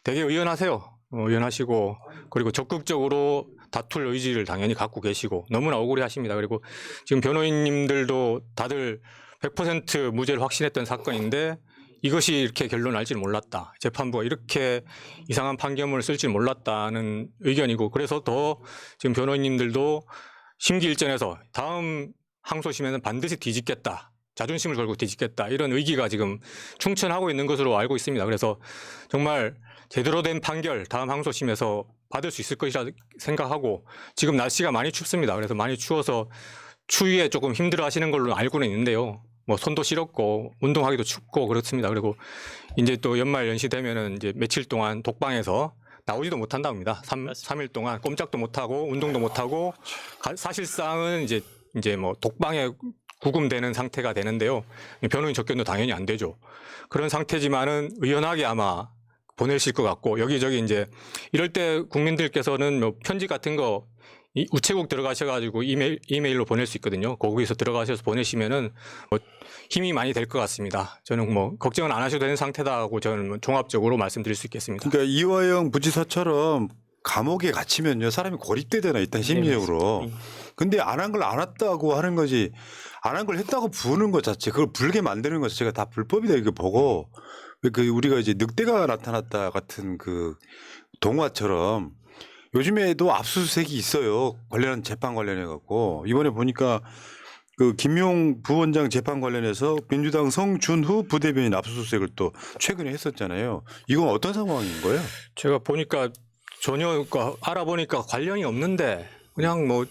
되게 의연하세요. 의연하시고 그리고 적극적으로 다툴 의지를 당연히 갖고 계시고 너무나 억울해 하십니다. 그리고 지금 변호인님들도 다들 100% 무죄를 확신했던 사건인데 이것이 이렇게 결론 날지를 몰랐다. 재판부가 이렇게 이상한 판결문을 쓸 줄 몰랐다는 의견이고 그래서 더 지금 변호인님들도 심기일전에서 다음 항소심에는 반드시 뒤집겠다. 자존심을 걸고 뒤집겠다. 이런 의기가 지금 충천하고 있는 것으로 알고 있습니다. 그래서 정말 제대로 된 판결 다음 항소심에서 받을 수 있을 것이라 생각하고 지금 날씨가 많이 춥습니다. 그래서 많이 추워서 추위에 조금 힘들어 하시는 걸로 알고는 있는데요. 뭐 손도 시렵고 운동하기도 춥고 그렇습니다. 그리고 이제 또 연말 연시 되면은 이제 며칠 동안 독방에서 나오지도 못한다고 합니다. 3일 동안 꼼짝도 못하고 운동도 못하고 사실상은 이제 뭐 독방에 구금되는 상태가 되는데요. 변호인 접견도 당연히 안 되죠. 그런 상태지만은 의연하게 아마 보내실 것 같고 여기저기 이제 이럴 때 국민들께서는 뭐 편지 같은 거 우체국 들어가셔가지고 이메일로 보낼 수 있거든요. 거기서 들어가셔서 보내시면은 뭐 힘이 많이 될 것 같습니다. 저는 뭐 걱정은 안 하셔도 되는 상태다고 저는 뭐 종합적으로 말씀드릴 수 있겠습니다. 그러니까 이화영 부지사처럼 감옥에 갇히면요 사람이 고립되잖아요. 일단 심리적으로. 근데 안 한 걸 안 했다고 하는 거지 안 한 걸 했다고 부르는 것 자체 그걸 불게 만드는 것 자체가 다 불법이다 이거 보고 그 우리가 이제 늑대가 나타났다 같은 그 동화처럼 요즘에도 압수수색이 있어요. 관련 재판 관련해 갖고 이번에 보니까 그 김용 부원장 재판 관련해서 민주당 성준후 부대변인 압수수색을 또 최근에 했었잖아요. 이건 어떤 상황인 거예요? 제가 보니까 전혀 알아보니까 관련이 없는데 그냥 뭐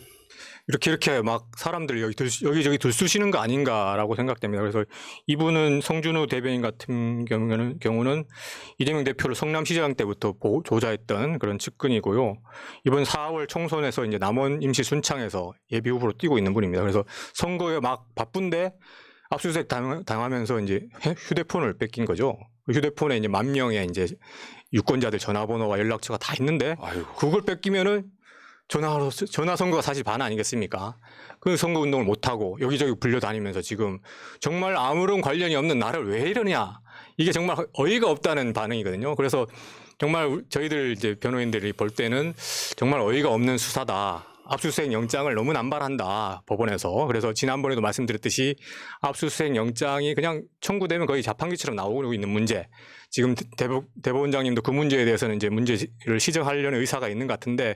이렇게 막 사람들 여기저기 들쑤시는 거 아닌가라고 생각됩니다. 그래서 이분은 성준호 대변인 같은 경우는 이재명 대표를 성남시장 때부터 조자했던 그런 측근이고요. 이번 4월 총선에서 이제 남원 임시 순창에서 예비 후보로 뛰고 있는 분입니다. 그래서 선거에 막 바쁜데 압수수색 당하면서 이제 휴대폰을 뺏긴 거죠. 휴대폰에 이제 10,000명의 이제 유권자들 전화번호와 연락처가 다 있는데 그걸 뺏기면은 전화 선거가 사실 반 아니겠습니까? 그 선거 운동을 못하고 여기저기 불려다니면서 지금 정말 아무런 관련이 없는 나를 왜 이러냐. 이게 정말 어이가 없다는 반응이거든요. 그래서 정말 저희들 이제 변호인들이 볼 때는 정말 어이가 없는 수사다. 압수수색 영장을 너무 남발한다. 법원에서. 그래서 지난번에도 말씀드렸듯이 압수수색 영장이 그냥 청구되면 거의 자판기처럼 나오고 있는 문제. 지금 대법원장님도 그 문제에 대해서는 이제 문제를 시정하려는 의사가 있는 것 같은데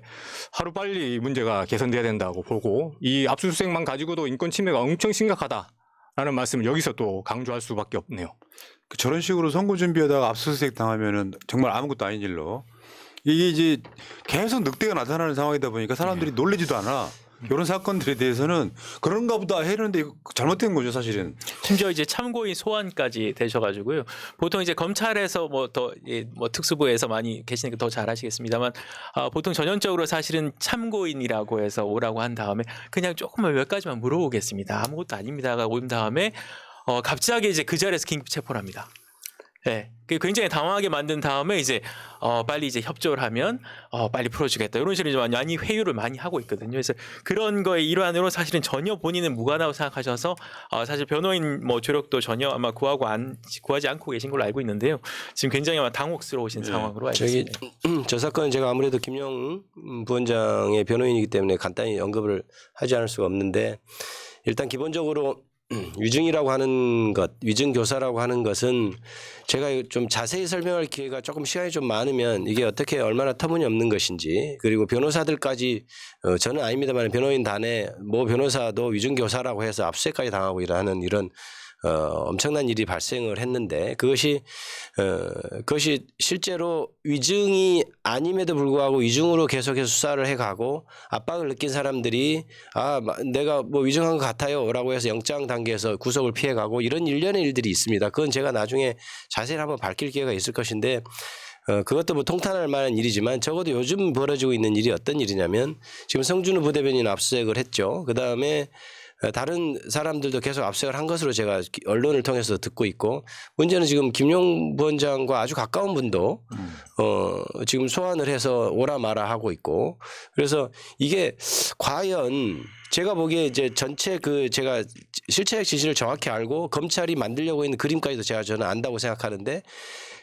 하루빨리 이 문제가 개선돼야 된다고 보고 이 압수수색만 가지고도 인권 침해가 엄청 심각하다라는 말씀을 여기서 또 강조할 수밖에 없네요. 저런 식으로 선거 준비하다가 압수수색 당하면은 정말 아무것도 아닌 일로 이게 이제 계속 늑대가 나타나는 상황이다 보니까 사람들이 놀라지도 않아. 이런 사건들에 대해서는 그런가 보다 했는데 이거 잘못된 거죠 사실은. 심지어 이제 참고인 소환까지 되셔가지고요. 보통 이제 검찰에서 뭐 특수부에서 많이 계시니까 더 잘 아시겠습니다만 보통 전형적으로 사실은 참고인이라고 해서 오라고 한 다음에 그냥 조금만 몇 가지만 물어보겠습니다. 아무것도 아닙니다가 온 다음에 갑자기 이제 그 자리에서 긴급 체포를 합니다. 네, 굉장히 당황하게 만든 다음에 이제 빨리 이제 협조를 하면 빨리 풀어주겠다 이런 식으로 좀 많이 회유를 많이 하고 있거든요. 그래서 그런 거의 일환으로 사실은 전혀 본인은 무관하다고 생각하셔서 사실 변호인 뭐 조력도 전혀 아마 구하지 않고 계신 걸로 알고 있는데요. 지금 굉장히 당혹스러우신 상황으로 알고 있습니다. 저 사건은 제가 아무래도 김용 부원장의 변호인이기 때문에 간단히 언급을 하지 않을 수가 없는데 일단 기본적으로 위증이라고 하는 것, 위증교사라고 하는 것은 제가 좀 자세히 설명할 기회가 조금 시간이 좀 많으면 이게 어떻게 얼마나 터무니없는 것인지, 그리고 변호사들까지 저는 아닙니다만 변호인단에 모 변호사도 위증교사라고 해서 압수수색까지 당하고 이러는 이런 엄청난 일이 발생을 했는데 그것이 실제로 위증이 아님에도 불구하고 위증으로 계속해서 수사를 해가고 압박을 느낀 사람들이 내가 뭐 위증한 것 같아요라고 해서 영장 단계에서 구속을 피해가고 이런 일련의 일들이 있습니다. 그건 제가 나중에 자세히 한번 밝힐 기회가 있을 것인데 그것도 뭐 통탄할 만한 일이지만 적어도 요즘 벌어지고 있는 일이 어떤 일이냐면 지금 성준우 부대변인 압수수색을 했죠. 그다음에 다른 사람들도 계속 압수수색을 한 것으로 제가 언론을 통해서 듣고 있고, 문제는 지금 김용 부원장과 아주 가까운 분도 지금 소환을 해서 오라 마라 하고 있고, 그래서 이게 과연 제가 보기에 이제 전체 제가 실체적 진실을 정확히 알고 검찰이 만들려고 있는 그림까지도 저는 안다고 생각하는데,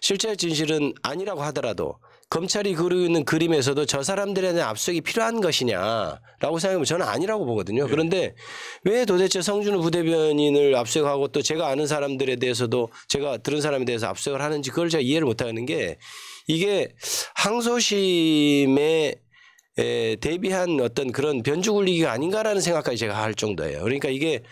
실체적 진실은 아니라고 하더라도 검찰이 그리고 있는 그림에서도 저 사람들에 대한 압수수색이 필요한 것이냐라고 생각하면 저는 아니라고 보거든요. 그런데 왜 도대체 성준우 부대변인을 압수수색하고 또 제가 아는 사람들에 대해서도 제가 들은 사람에 대해서 압수수색을 하는지 그걸 제가 이해를 못하는 게, 이게 항소심에 대비한 어떤 그런 변주 굴리기가 아닌가라는 생각까지 제가 할 정도예요. 그러니까 이게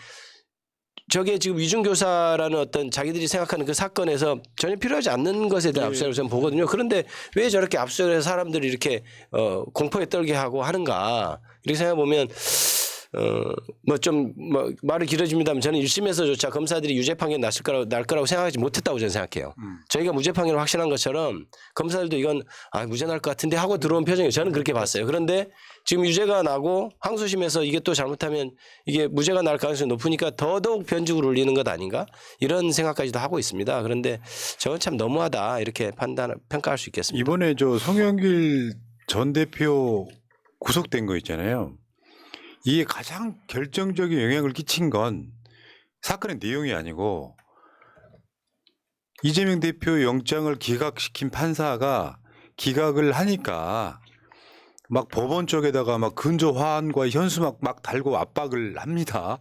저게 지금 위중교사라는 어떤 자기들이 생각하는 그 사건에서 전혀 필요하지 않는 것에 대한 압수수색을 저는 보거든요. 그런데 왜 저렇게 압수수색을 해서 사람들이 이렇게 공포에 떨게 하고 하는가, 이렇게 생각해 보면 말이 길어집니다만 저는 1심에서조차 검사들이 유죄 판결 날 거라고 생각하지 못했다고 저는 생각해요. 저희가 무죄 판결을 확신한 것처럼 검사들도 이건 무죄 날 것 같은데 하고 들어온 표정이 저는 그렇게 봤어요. 그런데 지금 유죄가 나고 항소심에서 이게 또 잘못하면 이게 무죄가 날 가능성이 높으니까 더더욱 변죽을 울리는 것 아닌가, 이런 생각까지도 하고 있습니다. 그런데 저건 참 너무하다 이렇게 평가할 수 있겠습니다. 이번에 송영길 전 대표 구속된 거 있잖아요. 이게 가장 결정적인 영향을 끼친 건 사건의 내용이 아니고 이재명 대표 영장을 기각시킨 판사가 기각을 하니까 막 법원 쪽에다가 막 근저 화환과 현수막 막 달고 압박을 합니다.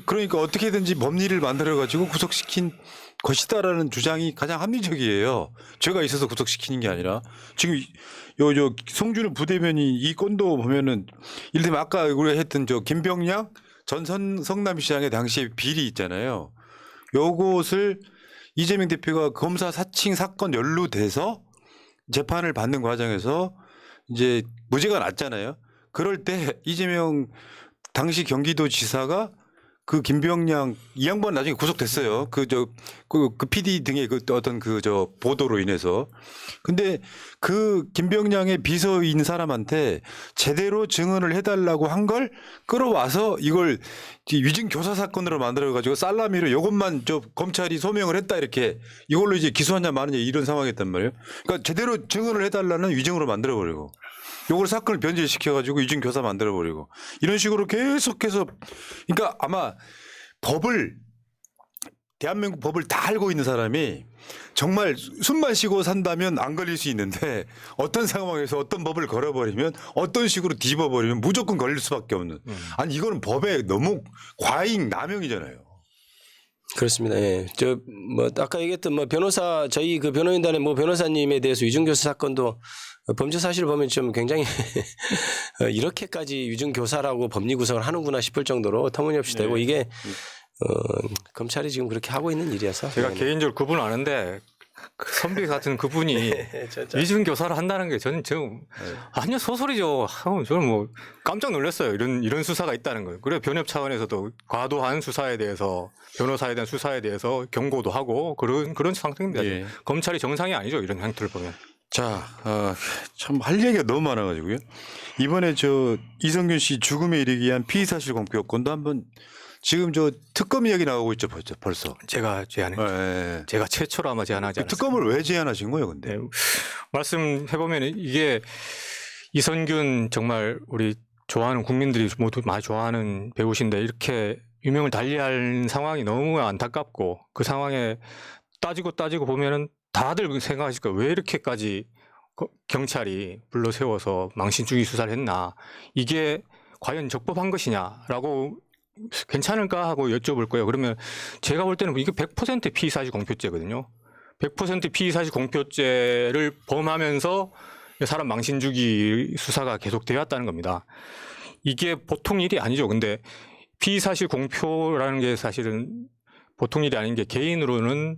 그러니까 어떻게든지 법리를 만들어 가지고 구속시킨 것이다라는 주장이 가장 합리적이에요. 죄가 있어서 구속시키는 게 아니라. 지금 요 송준우 부대변인 이 건도 보면은 이를테면 아까 우리가 했던 김병량 전 성남시장의 당시 비리 있잖아요. 요것을 이재명 대표가 검사 사칭 사건 연루돼서 재판을 받는 과정에서 이제 무죄가 났잖아요. 그럴 때 이재명 당시 경기도지사가 그 김병량 이 양반 나중에 구속됐어요. 그 PD 등의 어떤 보도로 인해서. 근데 그 김병량의 비서인 사람한테 제대로 증언을 해달라고 한 걸 끌어와서 이걸 위증 교사 사건으로 만들어가지고 살라미로 이것만 검찰이 소명을 했다 이렇게 이걸로 이제 기소하냐 마느냐 이런 상황이었단 말이에요. 그러니까 제대로 증언을 해달라는 위증으로 만들어버리고. 요걸 사건을 변질시켜가지고 위증 교사 만들어버리고 이런 식으로 계속해서, 그러니까 아마 대한민국 법을 다 알고 있는 사람이 정말 숨만 쉬고 산다면 안 걸릴 수 있는데 어떤 상황에서 어떤 법을 걸어버리면 어떤 식으로 뒤집어버리면 무조건 걸릴 수밖에 없는. 아니 이거는 법에 너무 과잉 남용이잖아요. 그렇습니다. 예. 아까 얘기했던 변호사, 저희 그 변호인단의 변호사님에 대해서 위증교사 사건도 범죄 사실을 보면 좀 굉장히 이렇게까지 위증교사라고 법리 구성을 하는구나 싶을 정도로 터무니없이 되고, 이게 검찰이 지금 그렇게 하고 있는 일이어서 제가 개인적으로 그분 아는데 그 선비 같은 그분이 위증 교사를 한다는 게 저는 지금 아니요 소설이죠. 저는 깜짝 놀랐어요. 이런 수사가 있다는 거예요. 그래 변협 차원에서도 과도한 수사에 대해서, 변호사에 대한 수사에 대해서 경고도 하고 그런 상태입니다. 예. 검찰이 정상이 아니죠. 이런 형태를 보면. 자, 참 할 얘기가 너무 많아가지고요. 이번에 이성균 씨 죽음에 이르기 위한 피의사실 공표 건도 한번 지금 특검 이야기 나오고 있죠 벌써. 제가 제안했죠. 네. 제가 최초로 아마 제안하지 않았어요. 특검을 왜 제안하신 거예요, 근데? 네. 말씀해보면 이게 이성균 정말 우리 좋아하는 국민들이 모두 많이 좋아하는 배우신데 이렇게 유명을 달리할 상황이 너무 안타깝고, 그 상황에 따지고 보면은 다들 생각하실 거예요. 왜 이렇게까지 경찰이 불러 세워서 망신주의 수사를 했나, 이게 과연 적법한 것이냐라고 괜찮을까 하고 여쭤볼 거예요. 그러면 제가 볼 때는 이게 100% 피의사실 공표죄거든요. 100% 피의사실 공표죄를 범하면서 사람 망신 주기 수사가 계속되었다는 겁니다. 이게 보통 일이 아니죠. 근데 피의사실 공표라는 게 사실은 보통 일이 아닌 게 개인으로는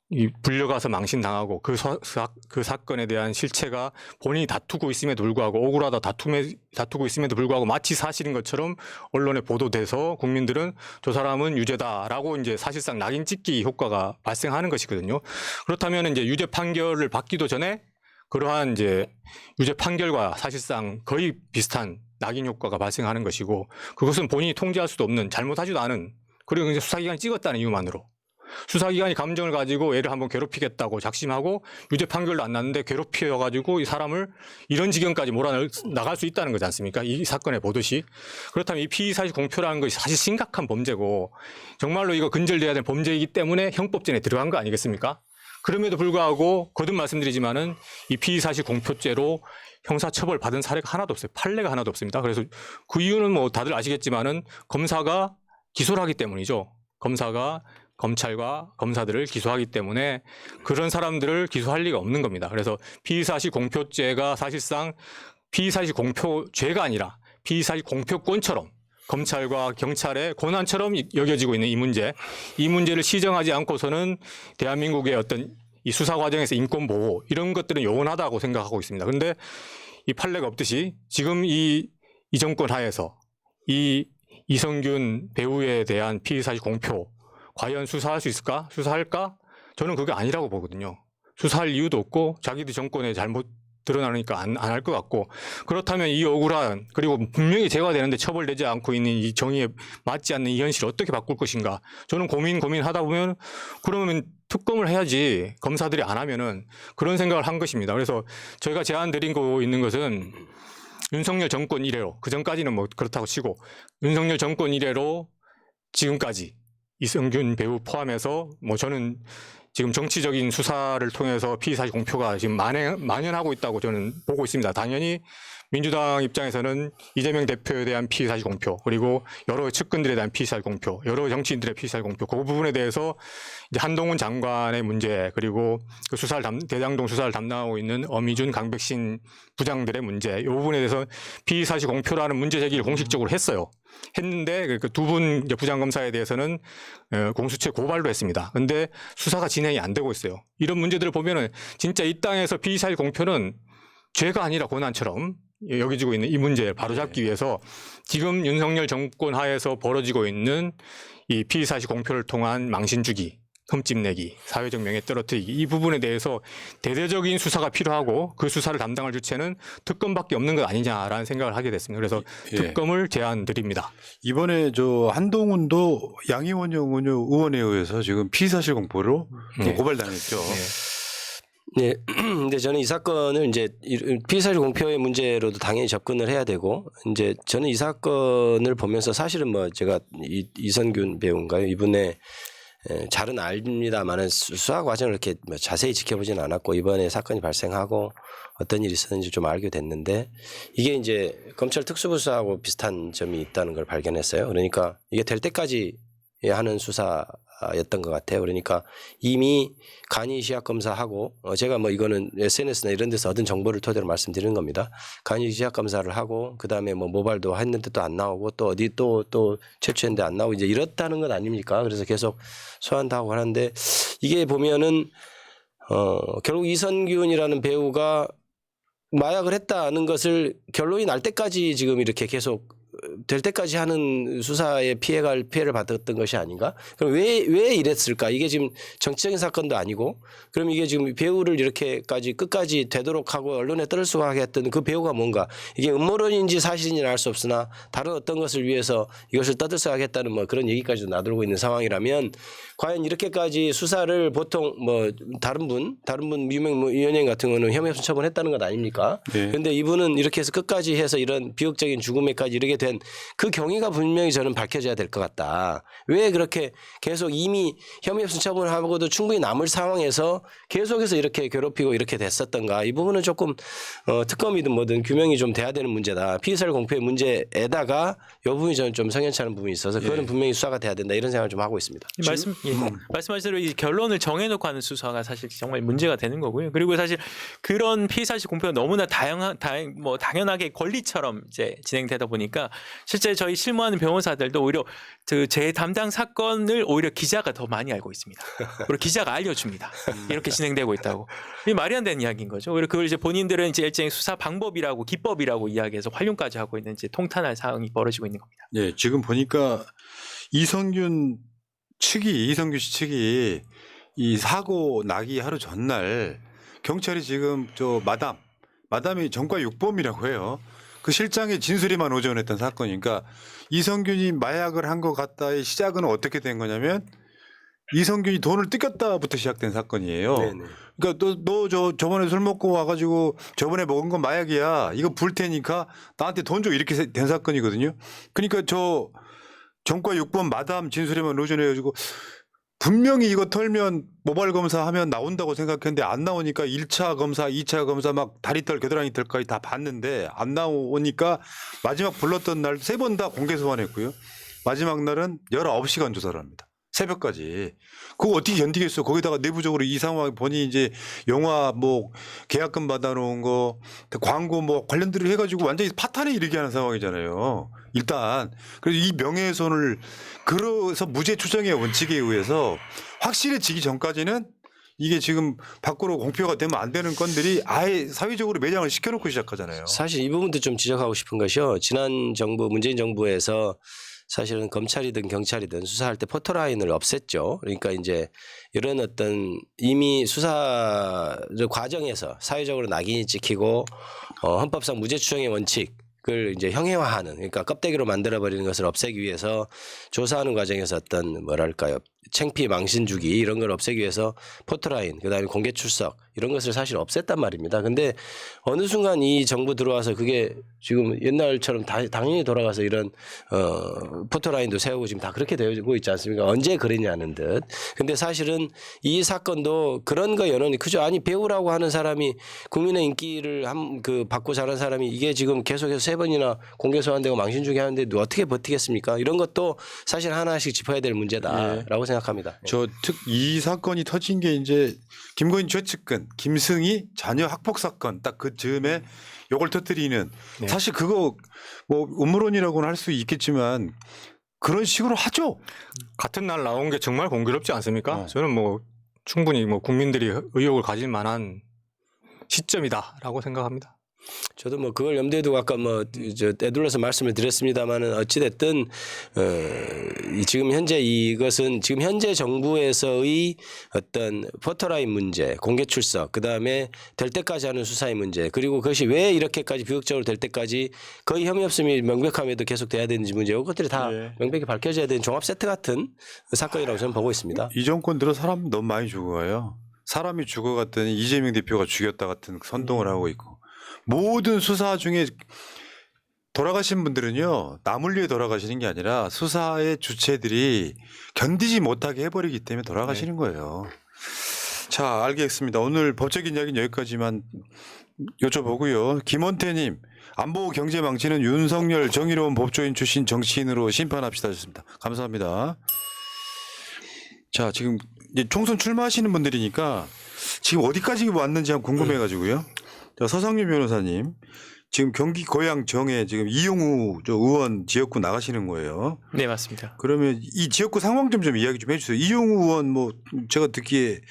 이 불려가서 망신당하고 그 사건에 대한 실체가 본인이 다투고 있음에도 불구하고 억울하다 다투고 있음에도 불구하고 마치 사실인 것처럼 언론에 보도돼서 국민들은 저 사람은 유죄다라고 이제 사실상 낙인 찍기 효과가 발생하는 것이거든요. 그렇다면 이제 유죄 판결을 받기도 전에 그러한 이제 유죄 판결과 사실상 거의 비슷한 낙인 효과가 발생하는 것이고 그것은 본인이 통제할 수도 없는 잘못하지도 않은 그리고 이제 수사기관이 찍었다는 이유만으로 수사기관이 감정을 가지고 얘를 한번 괴롭히겠다고 작심하고 유죄 판결도 안 났는데 괴롭혀가지고 이 사람을 이런 지경까지 몰아나갈 수 있다는 거지 않습니까? 이 사건에 보듯이. 그렇다면 이 피의사실 공표라는 것이 사실 심각한 범죄고 정말로 이거 근절돼야 될 범죄이기 때문에 형법전에 들어간 거 아니겠습니까? 그럼에도 불구하고 거듭 말씀드리지만은 이 피의사실 공표죄로 형사처벌 받은 사례가 하나도 없어요. 판례가 하나도 없습니다. 그래서 그 이유는 뭐 다들 아시겠지만은 검사가 기소를 하기 때문이죠. 검사가 검찰과 검사들을 기소하기 때문에 그런 사람들을 기소할 리가 없는 겁니다. 그래서 피의사실 공표죄가 사실상 피의사실 공표죄가 아니라 피의사실 공표권처럼 검찰과 경찰의 권한처럼 여겨지고 있는 이 문제를 시정하지 않고서는 대한민국의 어떤 이 수사 과정에서 인권 보호 이런 것들은 요원하다고 생각하고 있습니다. 그런데 이 판례가 없듯이 지금 이 정권 하에서 이 이성균 배우에 대한 피의사실 공표 과연 수사할 수 있을까? 수사할까? 저는 그게 아니라고 보거든요. 수사할 이유도 없고 자기들 정권에 잘못 드러나니까 안 할 것 같고 그렇다면 이 억울한 그리고 분명히 제거되는데 처벌되지 않고 있는 이 정의에 맞지 않는 이 현실을 어떻게 바꿀 것인가? 저는 고민하다 보면 그러면 특검을 해야지 검사들이 안 하면은 그런 생각을 한 것입니다. 그래서 저희가 제안 드리고 있는 것은 윤석열 정권 이래로 그전까지는 뭐 그렇다고 치고 윤석열 정권 이래로 지금까지 이성균 배우 포함해서 뭐 저는 지금 정치적인 수사를 통해서 피의사실 공표가 지금 만연하고 있다고 저는 보고 있습니다. 당연히 민주당 입장에서는 이재명 대표에 대한 피의사실 공표 그리고 여러 측근들에 대한 피의사실 공표 여러 정치인들의 피의사실 공표 그 부분에 대해서 이제 한동훈 장관의 문제 그리고 그 대장동 수사를 담당하고 있는 어미준 강백신 부장들의 문제 이 부분에 대해서 피의사실 공표라는 문제 제기를 공식적으로 했는데 그 두 분 부장검사에 대해서는 공수처 고발도 했습니다. 그런데 수사가 진행이 안 되고 있어요. 이런 문제들을 보면은 진짜 이 땅에서 피의사실 공표는 죄가 아니라 고난처럼 여겨지고 있는 이 문제를 바로잡기 위해서 지금 윤석열 정권 하에서 벌어지고 있는 이 피의사실 공표를 통한 망신주기, 흠집내기, 사회적 명예 떨어뜨리기 이 부분에 대해서 대대적인 수사가 필요하고 그 수사를 담당할 주체는 특검밖에 없는 것 아니냐라는 생각을 하게 됐습니다. 그래서 특검을 제안드립니다. 이번에 저 한동훈도 양희원 의원에 의해서 지금 피의사실 공표로 고발당했죠. 네. 근데 저는 이 사건을 이제 피의사실 공표의 문제로도 당연히 접근을 해야 되고 이제 저는 이 사건을 보면서 사실은 뭐 제가 이성균 배우인가요? 이분의 잘은 압니다만은 수사 과정을 이렇게 자세히 지켜보지는 않았고 이번에 사건이 발생하고 어떤 일이 있었는지 좀 알게 됐는데 이게 이제 검찰 특수부수하고 비슷한 점이 있다는 걸 발견했어요. 그러니까 이게 될 때까지 하는 수사였던 것 같아요. 그러니까 이미 간이 시약 검사하고 제가 뭐 이거는 SNS나 이런 데서 얻은 정보를 토대로 말씀드리는 겁니다. 간이 시약 검사를 하고 그다음에 뭐 모발도 했는데 또 안 나오고 또 어디 또 채취했는데 안 나오고 이제 이렇다는 것 아닙니까? 그래서 계속 소환도 하고 하는데 이게 보면은 결국 이성균이라는 배우가 마약을 했다는 것을 결론이 날 때까지 지금 이렇게 계속 될 때까지 하는 수사에 피해를 받았던 것이 아닌가? 그럼 왜 이랬을까? 이게 지금 정치적인 사건도 아니고 그럼 이게 지금 배우를 이렇게까지 끝까지 되도록 하고 언론에 떠들수하게 했던 그 배우가 뭔가 이게 음모론인지 사실인지는 알 수 없으나 다른 어떤 것을 위해서 이것을 떠들수하게 했다는 뭐 그런 얘기까지도 나돌고 있는 상황이라면 과연 이렇게까지 수사를 보통 뭐 다른 분 유명 위원장 같은 경우는 혐의없음 처분했다는 것 아닙니까? 그런데 이분은 이렇게 해서 끝까지 해서 이런 비극적인 죽음에까지 이르게 된 그 경위가 분명히 저는 밝혀져야 될 것 같다. 왜 그렇게 계속 이미 혐의 없음 처분하고도 충분히 남을 상황에서 계속해서 이렇게 괴롭히고 이렇게 됐었던가. 이 부분은 조금 특검이든 뭐든 규명이 좀 돼야 되는 문제다. 피의사실 공표의 문제에다가 이 부분이 저는 좀 성연치 않은 부분이 있어서 그거는 분명히 수사가 돼야 된다. 이런 생각을 좀 하고 있습니다. 말씀하신 대로 이 결론을 정해놓고 하는 수사가 사실 정말 문제가 되는 거고요. 그리고 사실 그런 피의사실 공표가 너무나 당연하게 권리처럼 이제 진행되다 보니까 실제 저희 실무하는 변호사들도 오히려 제 담당 사건을 오히려 기자가 더 많이 알고 있습니다. 그리고 기자가 알려줍니다. 이렇게 진행되고 있다고. 이게 말이 안 되는 이야기인 거죠. 오히려 그걸 이제 본인들은 이제 일종의 수사 방법이라고 기법이라고 이야기해서 활용까지 하고 있는 이제 통탄할 상황이 벌어지고 있는 겁니다. 예, 지금 보니까 이성균 씨 측이 이 사고 나기 하루 전날 경찰이 지금 마담이 전과 6범이라고 해요. 그 실장의 진술에만 의존했던 사건이니까 이성균이 마약을 한 것 같다의 시작은 어떻게 된 거냐면 이성균이 돈을 뜯겼다부터 시작된 사건이에요. 네네. 그러니까 너 저번에 술 먹고 와가지고 저번에 먹은 건 마약이야. 이거 불 테니까 나한테 돈 줘 이렇게 된 사건이거든요. 그러니까 저 전과 6번 마담 진술에만 의존해가지고 분명히 이거 털면 모발 검사하면 나온다고 생각했는데 안 나오니까 1차 검사, 2차 검사 막 다리털, 겨드랑이 털까지 다 봤는데 안 나오니까 마지막 불렀던 날 3번 다 공개 소환했고요. 마지막 날은 19시간 조사를 합니다. 새벽까지. 그거 어떻게 견디겠어. 거기다가 내부적으로 이 상황 보니 이제 영화 뭐 계약금 받아놓은 거 광고 뭐 관련들을 해가지고 완전히 파탄에 이르게 하는 상황이잖아요. 일단 그래서 이 명예훼손을 그래서 무죄 추정의 원칙에 의해서 확실해지기 전까지는 이게 지금 밖으로 공표가 되면 안 되는 건들이 아예 사회적으로 매장을 시켜놓고 시작하잖아요. 사실 이 부분도 좀 지적하고 싶은 것이요. 지난 정부 문재인 정부에서 사실은 검찰이든 경찰이든 수사할 때 포토라인을 없앴죠. 그러니까 이제 이런 어떤 이미 수사 과정에서 사회적으로 낙인이 찍히고 헌법상 무죄 추정의 원칙을 이제 형해화하는 그러니까 껍데기로 만들어버리는 것을 없애기 위해서 조사하는 과정에서 어떤 뭐랄까요. 창피 망신 주기 이런 걸 없애기 위해서 포토라인 그다음에 공개 출석 이런 것을 사실 없앴단 말입니다. 근데 어느 순간 이 정부 들어와서 그게 지금 옛날처럼 당연히 돌아가서 이런 포토라인도 세우고 지금 다 그렇게 되고 있지 않습니까? 언제 그랬냐는 듯. 근데 사실은 이 사건도 그런 거 연원이 크죠. 아니 배우라고 하는 사람이 국민의 인기를 받고 자란 사람이 이게 지금 계속해서 3번이나 공개 소환되고 망신 주기 하는데 어떻게 버티겠습니까? 이런 것도 사실 하나씩 짚어야 될 문제다라고 생각합니다. 이 사건이 터진 게 이제 김건희 최측근, 김승희 자녀 학폭 사건 딱 그 즈음에 요걸 터뜨리는 사실 그거 뭐 음모론이라고는 할 수 있겠지만 그런 식으로 하죠. 같은 날 나온 게 정말 공교롭지 않습니까? 저는 뭐 충분히 뭐 국민들이 의혹을 가질 만한 시점이다라고 생각합니다. 저도 뭐 그걸 염두에 두고 아까 애둘러서 말씀을 드렸습니다만은 어찌됐든 지금 현재 이것은 지금 현재 정부에서의 어떤 포토라인 문제, 공개 출석, 그 다음에 될 때까지 하는 수사의 문제, 그리고 그것이 왜 이렇게까지 비극적으로 될 때까지 거의 혐의 없음이 명백함에도 계속 돼야 되는지 문제, 이것들이 다 명백히 밝혀져야 되는 종합 세트 같은 사건이라고 저는 보고 있습니다. 이 정권 들어 사람 너무 많이 죽어가요. 사람이 죽어갔더니 이재명 대표가 죽였다 같은 선동을 하고 있고. 모든 수사 중에 돌아가신 분들은요. 남을 위해 돌아가시는 게 아니라 수사의 주체들이 견디지 못하게 해버리기 때문에 돌아가시는 거예요. 자, 알겠습니다. 오늘 법적인 이야기는 여기까지만 여쭤보고요. 김원태님, 안보 경제 망치는 윤석열 정의로운 법조인 출신 정치인으로 심판합시다 하셨습니다. 감사합니다. 자, 지금 이제 총선 출마하시는 분들이니까 지금 어디까지 왔는지 한번 궁금해가지고요. 자, 서성유 변호사님, 지금 경기 고양 정에 지금 이용우 의원 지역구 나가시는 거예요. 네, 맞습니다. 그러면 이 지역구 상황 좀 이야기 좀 해주세요. 이용우 의원 뭐 제가 듣기에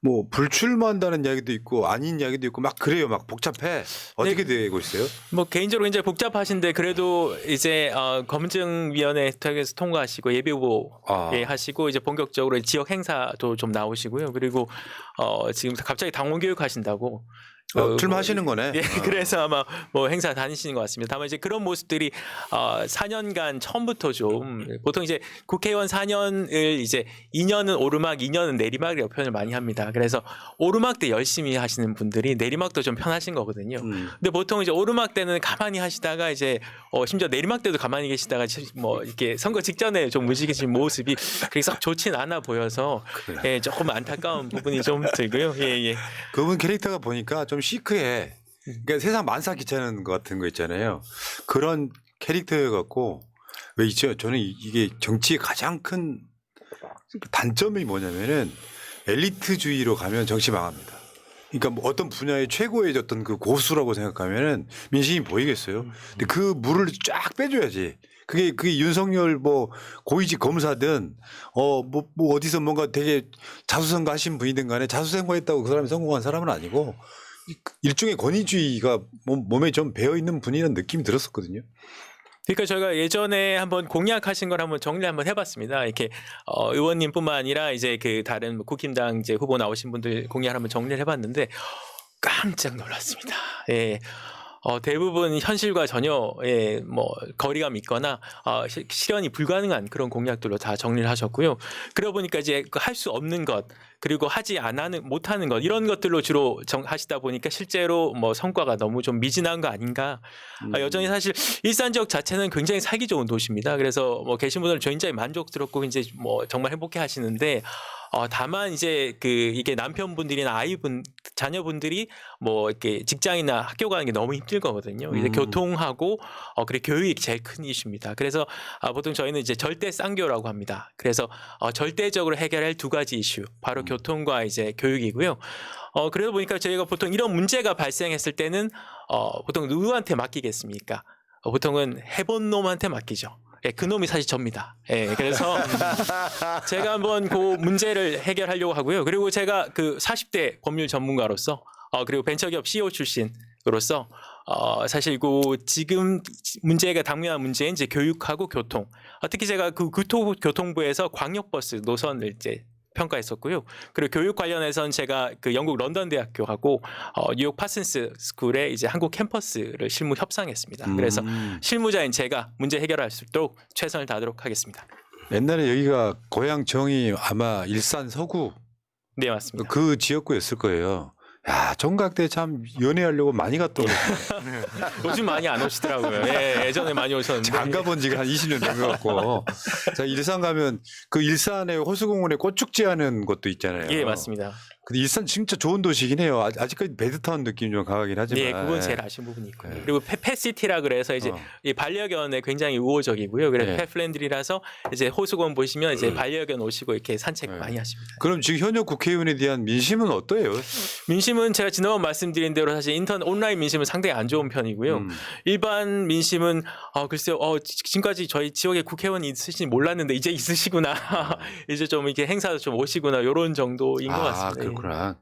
뭐 불출마한다는 이야기도 있고 아닌 이야기도 있고 막 그래요. 막 복잡해. 어떻게 되고 있어요? 뭐 개인적으로 이제 복잡하신데 그래도 이제 검증위원회 통해서 통과하시고 예비 후보에 하시고 이제 본격적으로 지역 행사도 좀 나오시고요. 그리고 지금 갑자기 당원 교육 하신다고 출마하시는 거네. 예, 그래서 아마 뭐 행사 다니시는 것 같습니다. 다만 이제 그런 모습들이 4년간 처음부터 좀 보통 이제 국회의원 4년을 이제 2년은 오르막, 2년은 내리막이라고 표현을 많이 합니다. 그래서 오르막 때 열심히 하시는 분들이 내리막도 좀 편하신 거거든요. 근데 보통 이제 오르막 때는 가만히 하시다가 이제 심지어 내리막 때도 가만히 계시다가 뭐 이렇게 선거 직전에 좀 움직이신 모습이 그렇게 썩 좋진 않아 보여서 예, 조금 안타까운 부분이 좀 들고요. 예, 예. 그분 캐릭터가 보니까 좀 시크해. 그러니까 세상 만사 귀찮은 것 같은 거 있잖아요. 그런 캐릭터여 갖고 왜 있죠? 저는 이게 정치의 가장 큰 단점이 뭐냐면은 엘리트주의로 가면 정치 망합니다. 그러니까 뭐 어떤 분야의 최고의 어떤 그 고수라고 생각하면은 민심이 보이겠어요. 근데 그 물을 쫙 빼줘야지. 그게 윤석열 뭐 고위직 검사든 뭐 어디서 뭔가 되게 자수성가하신 분이든 간에 자수성가했다고 그 사람이 성공한 사람은 아니고 일종의 권위주의가 몸에 좀 배어 있는 분이라는 느낌이 들었었거든요. 그러니까 저희가 예전에 한번 공약하신 걸 한번 정리 한번 해봤습니다. 이렇게 의원님뿐만 아니라 이제 그 다른 뭐 국힘당 이제 후보 나오신 분들 공약을 한번 정리를 해봤는데 깜짝 놀랐습니다. 예. 대부분 현실과 전혀 뭐 거리감이 있거나 실현이 불가능한 그런 공약들로 다 정리를 하셨고요. 그러다 보니까 이제 할 수 없는 것 그리고 하지 못하는 것 이런 것들로 주로 하시다 보니까 실제로 뭐 성과가 너무 좀 미진한 거 아닌가. 여전히 사실 일산 지역 자체는 굉장히 살기 좋은 도시입니다. 그래서 뭐 계신 분들은 굉장히 만족스럽고 이제 뭐 정말 행복해 하시는데 다만 이제 이게 남편분들이나 자녀분들이 뭐 이렇게 직장이나 학교 가는 게 너무 힘들 거거든요. 이제 교통하고 그리고 교육이 제일 큰 이슈입니다. 그래서 보통 저희는 이제 절대 쌍교라고 합니다. 그래서 절대적으로 해결할 두 가지 이슈, 바로 교통과 이제 교육이고요. 그러다 보니까 저희가 보통 이런 문제가 발생했을 때는 보통 누구한테 맡기겠습니까? 보통은 해본 놈한테 맡기죠. 예, 그 놈이 사실 접니다. 예, 그래서 제가 한번 그 문제를 해결하려고 하고요. 그리고 제가 그 40대 법률 전문가로서 그리고 벤처기업 CEO 출신으로서 사실 그 지금 문제가 당면한 문제인 이제 교육하고 교통. 특히 제가 그 교통부에서 광역버스 노선을 이제 평가했었고요. 그리고 교육 관련해서는 제가 그 영국 런던 대학교하고 뉴욕 파슨스 스쿨에 이제 한국 캠퍼스를 실무 협상했습니다. 그래서 실무자인 제가 문제 해결할 수 있도록 최선을 다하도록 하겠습니다. 옛날에 여기가 고향 정이 아마 일산 서구 네, 맞습니다. 그 지역구였을 거예요. 야, 정각 때 참 연애하려고 많이 갔던 요즘 많이 안 오시더라고요. 예, 예전에 많이 오셨는데. 안 가본 지가 한 20년 된 것 같고. 자, 일산 가면 그 일산에 호수공원에 꽃축제 하는 곳도 있잖아요. 예, 맞습니다. 근데 일산 진짜 좋은 도시긴 해요. 아직까지 배드타운 느낌이 좀 강하긴 하지만. 네, 그건 제일 아쉬운 부분이 있고요. 그리고 펫시티라 그래서 이제 이 반려견에 굉장히 우호적이고요. 그래서 네. 펫플랜드리라서 이제 호수공원 보시면 이제 반려견 오시고 이렇게 산책 많이 하십니다. 그럼 지금 현역 국회의원에 대한 민심은 어떠해요? 민심은 제가 지난번 말씀드린 대로 사실 온라인 민심은 상당히 안 좋은 편이고요. 일반 민심은 글쎄요, 지금까지 저희 지역에 국회의원이 있으신지 몰랐는데 이제 있으시구나. 이제 좀 이렇게 행사도 좀 오시구나. 이런 정도인 것 같습니다. 그렇구나.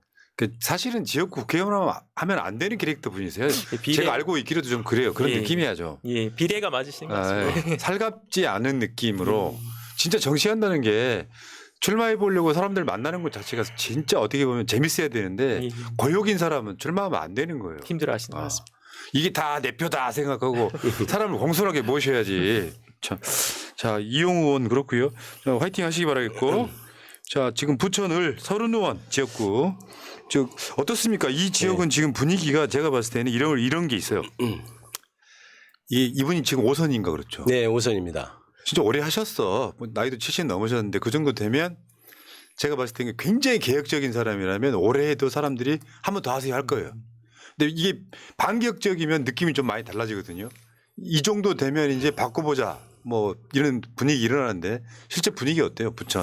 사실은 지역 국회의원 하면 안 되는 캐릭터 분이세요. 제가 알고 있기로도 좀 그래요. 그런 느낌이야죠. 예, 비례가 맞으신 것 같습니다. 살갑지 않은 느낌으로 진짜 정치한다는 게 출마해 보려고 사람들 만나는 것 자체가 진짜 어떻게 보면 재밌어야 되는데 고역인 사람은 출마하면 안 되는 거예요. 힘들어하시는 것 같습니다. 이게 다 내 표다 생각하고 사람을 공손하게 모셔야지. 자, 이용우 의원 그렇고요. 자, 화이팅 하시기 바라겠고. 자, 지금 부천을 서른 의원 지역구. 어떻습니까? 이 지역은 지금 분위기가 제가 봤을 때는 이런 게 있어요. 이분이 지금 5선인가 그렇죠? 네, 5선입니다. 진짜 오래 하셨어. 나이도 70 넘으셨는데 그 정도 되면 제가 봤을 때는 굉장히 개혁적인 사람이라면 오래 해도 사람들이 한 번 더 하세요 할 거예요. 근데 이게 반격적이면 느낌이 좀 많이 달라지거든요. 이 정도 되면 이제 바꿔보자 뭐 이런 분위기 일어나는데 실제 분위기 어때요, 부천?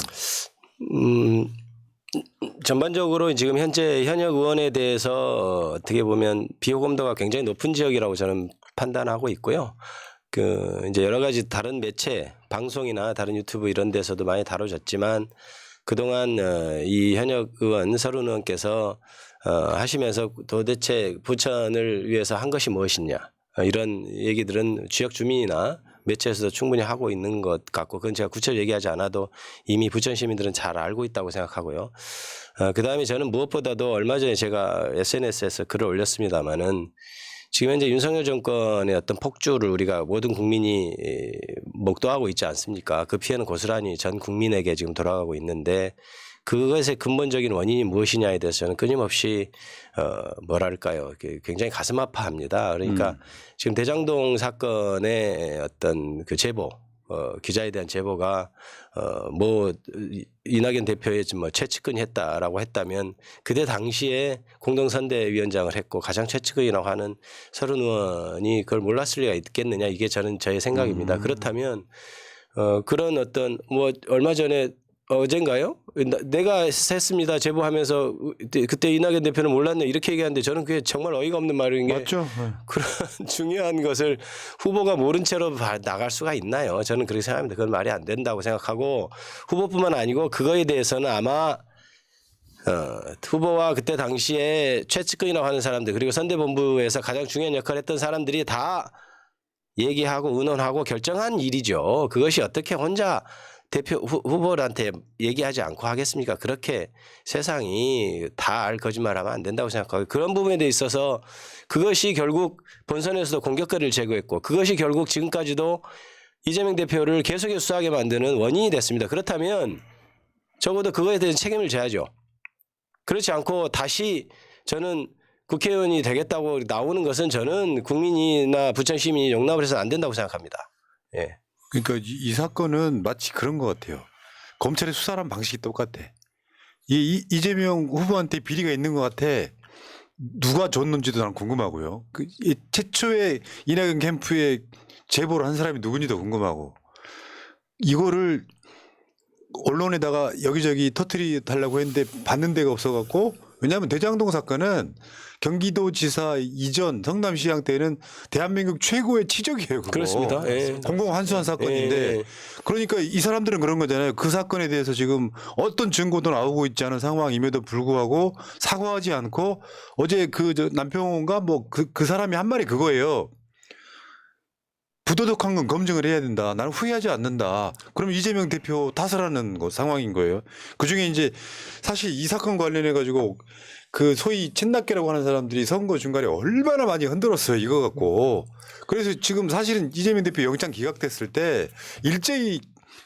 전반적으로 지금 현재 현역 의원에 대해서 어떻게 보면 비호감도가 굉장히 높은 지역이라고 저는 판단하고 있고요. 이제 여러 가지 다른 매체, 방송이나 다른 유튜브 이런 데서도 많이 다뤄졌지만 그동안 이 현역 의원 서른 의원께서 하시면서 도대체 부천을 위해서 한 것이 무엇이냐 이런 얘기들은 지역 주민이나 매체에서도 충분히 하고 있는 것 같고 그건 제가 구체적으로 얘기하지 않아도 이미 부천 시민들은 잘 알고 있다고 생각하고요. 그다음에 저는 무엇보다도 얼마 전에 제가 SNS에서 글을 올렸습니다마는 지금 현재 윤석열 정권의 어떤 폭주를 우리가 모든 국민이 목도하고 있지 않습니까? 그 피해는 고스란히 전 국민에게 지금 돌아가고 있는데 그것의 근본적인 원인이 무엇이냐에 대해서 저는 끊임없이 뭐랄까요, 굉장히 가슴 아파합니다. 그러니까 지금 대장동 사건의 어떤 그 제보, 기자에 대한 제보가 뭐 이낙연 대표의 뭐 최측근이 했다라고 했다면 그때 당시에 공동선대위원장을 했고 가장 최측근이라고 하는 서른 의원이 그걸 몰랐을 리가 있겠느냐 이게 저의 생각입니다. 그렇다면 그런 어떤 뭐 얼마 전에 어젠가요? 내가 했습니다 제보하면서 그때 이낙연 대표는 몰랐네 이렇게 얘기하는데 저는 그게 정말 어이가 없는 말인 게 맞죠. 그런 중요한 것을 후보가 모른 채로 나갈 수가 있나요? 저는 그렇게 생각합니다. 그건 말이 안 된다고 생각하고 후보뿐만 아니고 그거에 대해서는 아마 후보와 그때 당시에 최측근이라고 하는 사람들 그리고 선대본부에서 가장 중요한 역할을 했던 사람들이 다 얘기하고 의논하고 결정한 일이죠. 그것이 어떻게 혼자 대표 후보들한테 얘기하지 않고 하겠습니까? 그렇게 세상이 다 알 거짓말하면 안 된다고 생각하고 그런 부분에 대해 있어서 그것이 결국 본선에서도 공격거리를 제거했고 그것이 결국 지금까지도 이재명 대표를 계속해서 수사하게 만드는 원인이 됐습니다. 그렇다면 적어도 그거에 대한 책임을 져야죠. 그렇지 않고 다시 저는 국회의원이 되겠다고 나오는 것은 저는 국민이나 부천 시민이 용납을 해서는 안 된다고 생각합니다. 예. 그러니까 이 사건은 마치 그런 것 같아요. 검찰의 수사하는 방식이 똑같아. 이재명 후보한테 비리가 있는 것 같아. 누가 줬는지도 난 궁금하고요. 이 최초에 이낙연 캠프에 제보를 한 사람이 누군지도 궁금하고 이거를 언론에다가 여기저기 터트리 달라고 했는데 받는 데가 없어갖고 왜냐하면 대장동 사건은 경기도지사 이전 성남시장 때는 대한민국 최고의 치적이에요. 그거. 그렇습니다. 예. 공공환수한 사건인데 예. 그러니까 이 사람들은 그런 거잖아요. 그 사건에 대해서 지금 어떤 증거도 나오고 있지 않은 상황임에도 불구하고 사과하지 않고 어제 저 남평원가 뭐 그 사람이 한 말이 그거예요. 부도덕한 건 검증을 해야 된다. 나는 후회하지 않는다. 그럼 이재명 대표 탓을하는 상황인 거예요. 그중에 이제 사실 이 사건 관련해 가지고 그 소위 친낙계라고 하는 사람들이 선거 중간에 얼마나 많이 흔들었어요. 이거 갖고. 그래서 지금 사실은 이재명 대표 영장 기각됐을 때 일제히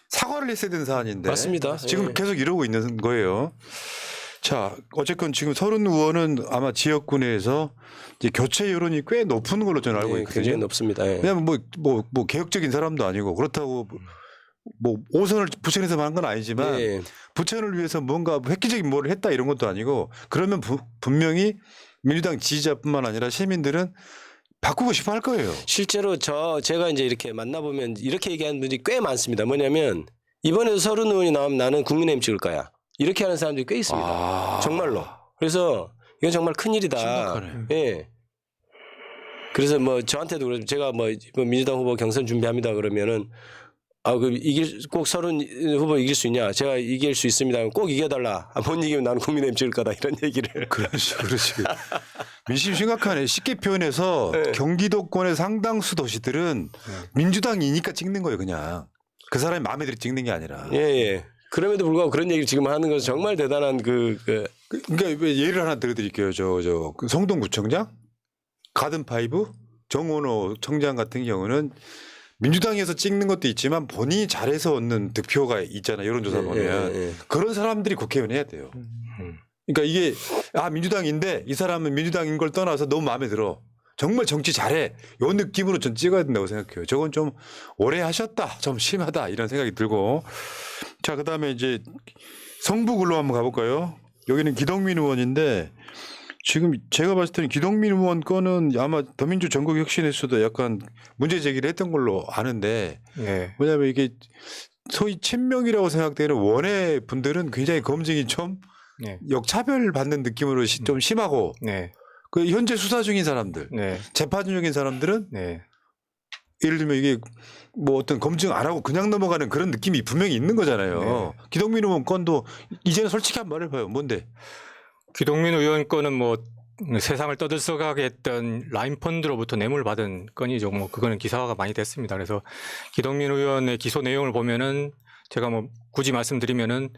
사과를 했어야 되는 사안인데 맞습니다. 지금 예. 계속 이러고 있는 거예요. 자, 어쨌건 지금 서른 의원은 아마 지역군에서 이제 교체 여론이 꽤 높은 걸로 저는 알고 예, 있거든요. 굉장히 높습니다. 예. 왜냐하면 뭐 개혁적인 사람도 아니고 그렇다고 뭐 5선을 부천에서 하는 건 아니지만 예. 부천을 위해서 뭔가 획기적인 뭘 했다 이런 것도 아니고 그러면 분명히 민주당 지지자뿐만 아니라 시민들은 바꾸고 싶어 할 거예요. 실제로 제가 이제 이렇게 만나보면 이렇게 얘기하는 분들이 꽤 많습니다. 뭐냐면 이번에도 서른 의원이 나오면 나는 국민의힘 찍을 거야. 이렇게 하는 사람들이 꽤 있습니다. 정말로. 그래서 이건 정말 큰일이다. 심각하네. 예. 그래서 뭐 저한테도 그래서 제가 뭐 이번 민주당 후보 경선 준비합니다 그러면은 꼭 서른 후보 이길 수 있냐? 제가 이길 수 있습니다. 꼭 이겨달라. 못 이기면 나는 국민의힘 찍을 거다. 이런 얘기를. 그렇지. 민심 심각하네. 쉽게 표현해서 네. 경기도권의 상당수 도시들은 민주당이니까 찍는 거예요, 그냥. 그 사람이 마음에 들어 찍는 게 아니라. 예, 예. 그럼에도 불구하고 그런 얘기를 지금 하는 것은 정말 대단한 그러니까 예를 하나 들어드릴게요. 그 성동구청장, 가든파이브, 정원호 청장 같은 경우는 민주당에서 찍는 것도 있지만 본인이 잘해서 얻는 득표가 있잖아요. 여론조사 보면. 예. 그런 사람들이 국회의원 해야 돼요. 그러니까 이게 민주당인데 이 사람은 민주당인 걸 떠나서 너무 마음에 들어. 정말 정치 잘해. 요 느낌으로 전 찍어야 된다고 생각해요. 저건 좀 오래 하셨다. 좀 심하다. 이런 생각이 들고. 자, 그다음에 이제 성북으로 한번 가볼까요? 여기는 기동민 의원인데 지금 제가 봤을 때는 기동민 의원 건은 아마 더민주 전국혁신에서도 약간 문제 제기를 했던 걸로 아는데 네. 왜냐하면 이게 소위 친명이라고 생각되는 원외 분들은 굉장히 검증이 좀 네. 역차별 받는 느낌으로 좀 심하고 네. 그 현재 수사 중인 사람들, 네. 재판 중인 사람들은 네. 예를 들면 이게 뭐 어떤 검증 안 하고 그냥 넘어가는 그런 느낌이 분명히 있는 거잖아요. 기동민 의원 건도 이제는 솔직히 한 말을 봐요. 뭔데? 기동민 의원 건은 뭐 세상을 떠들썩하게 했던 라인펀드로부터 뇌물 받은 건이죠. 뭐 그거는 기사화가 많이 됐습니다. 그래서 기동민 의원의 기소 내용을 보면은 제가 뭐 굳이 말씀드리면은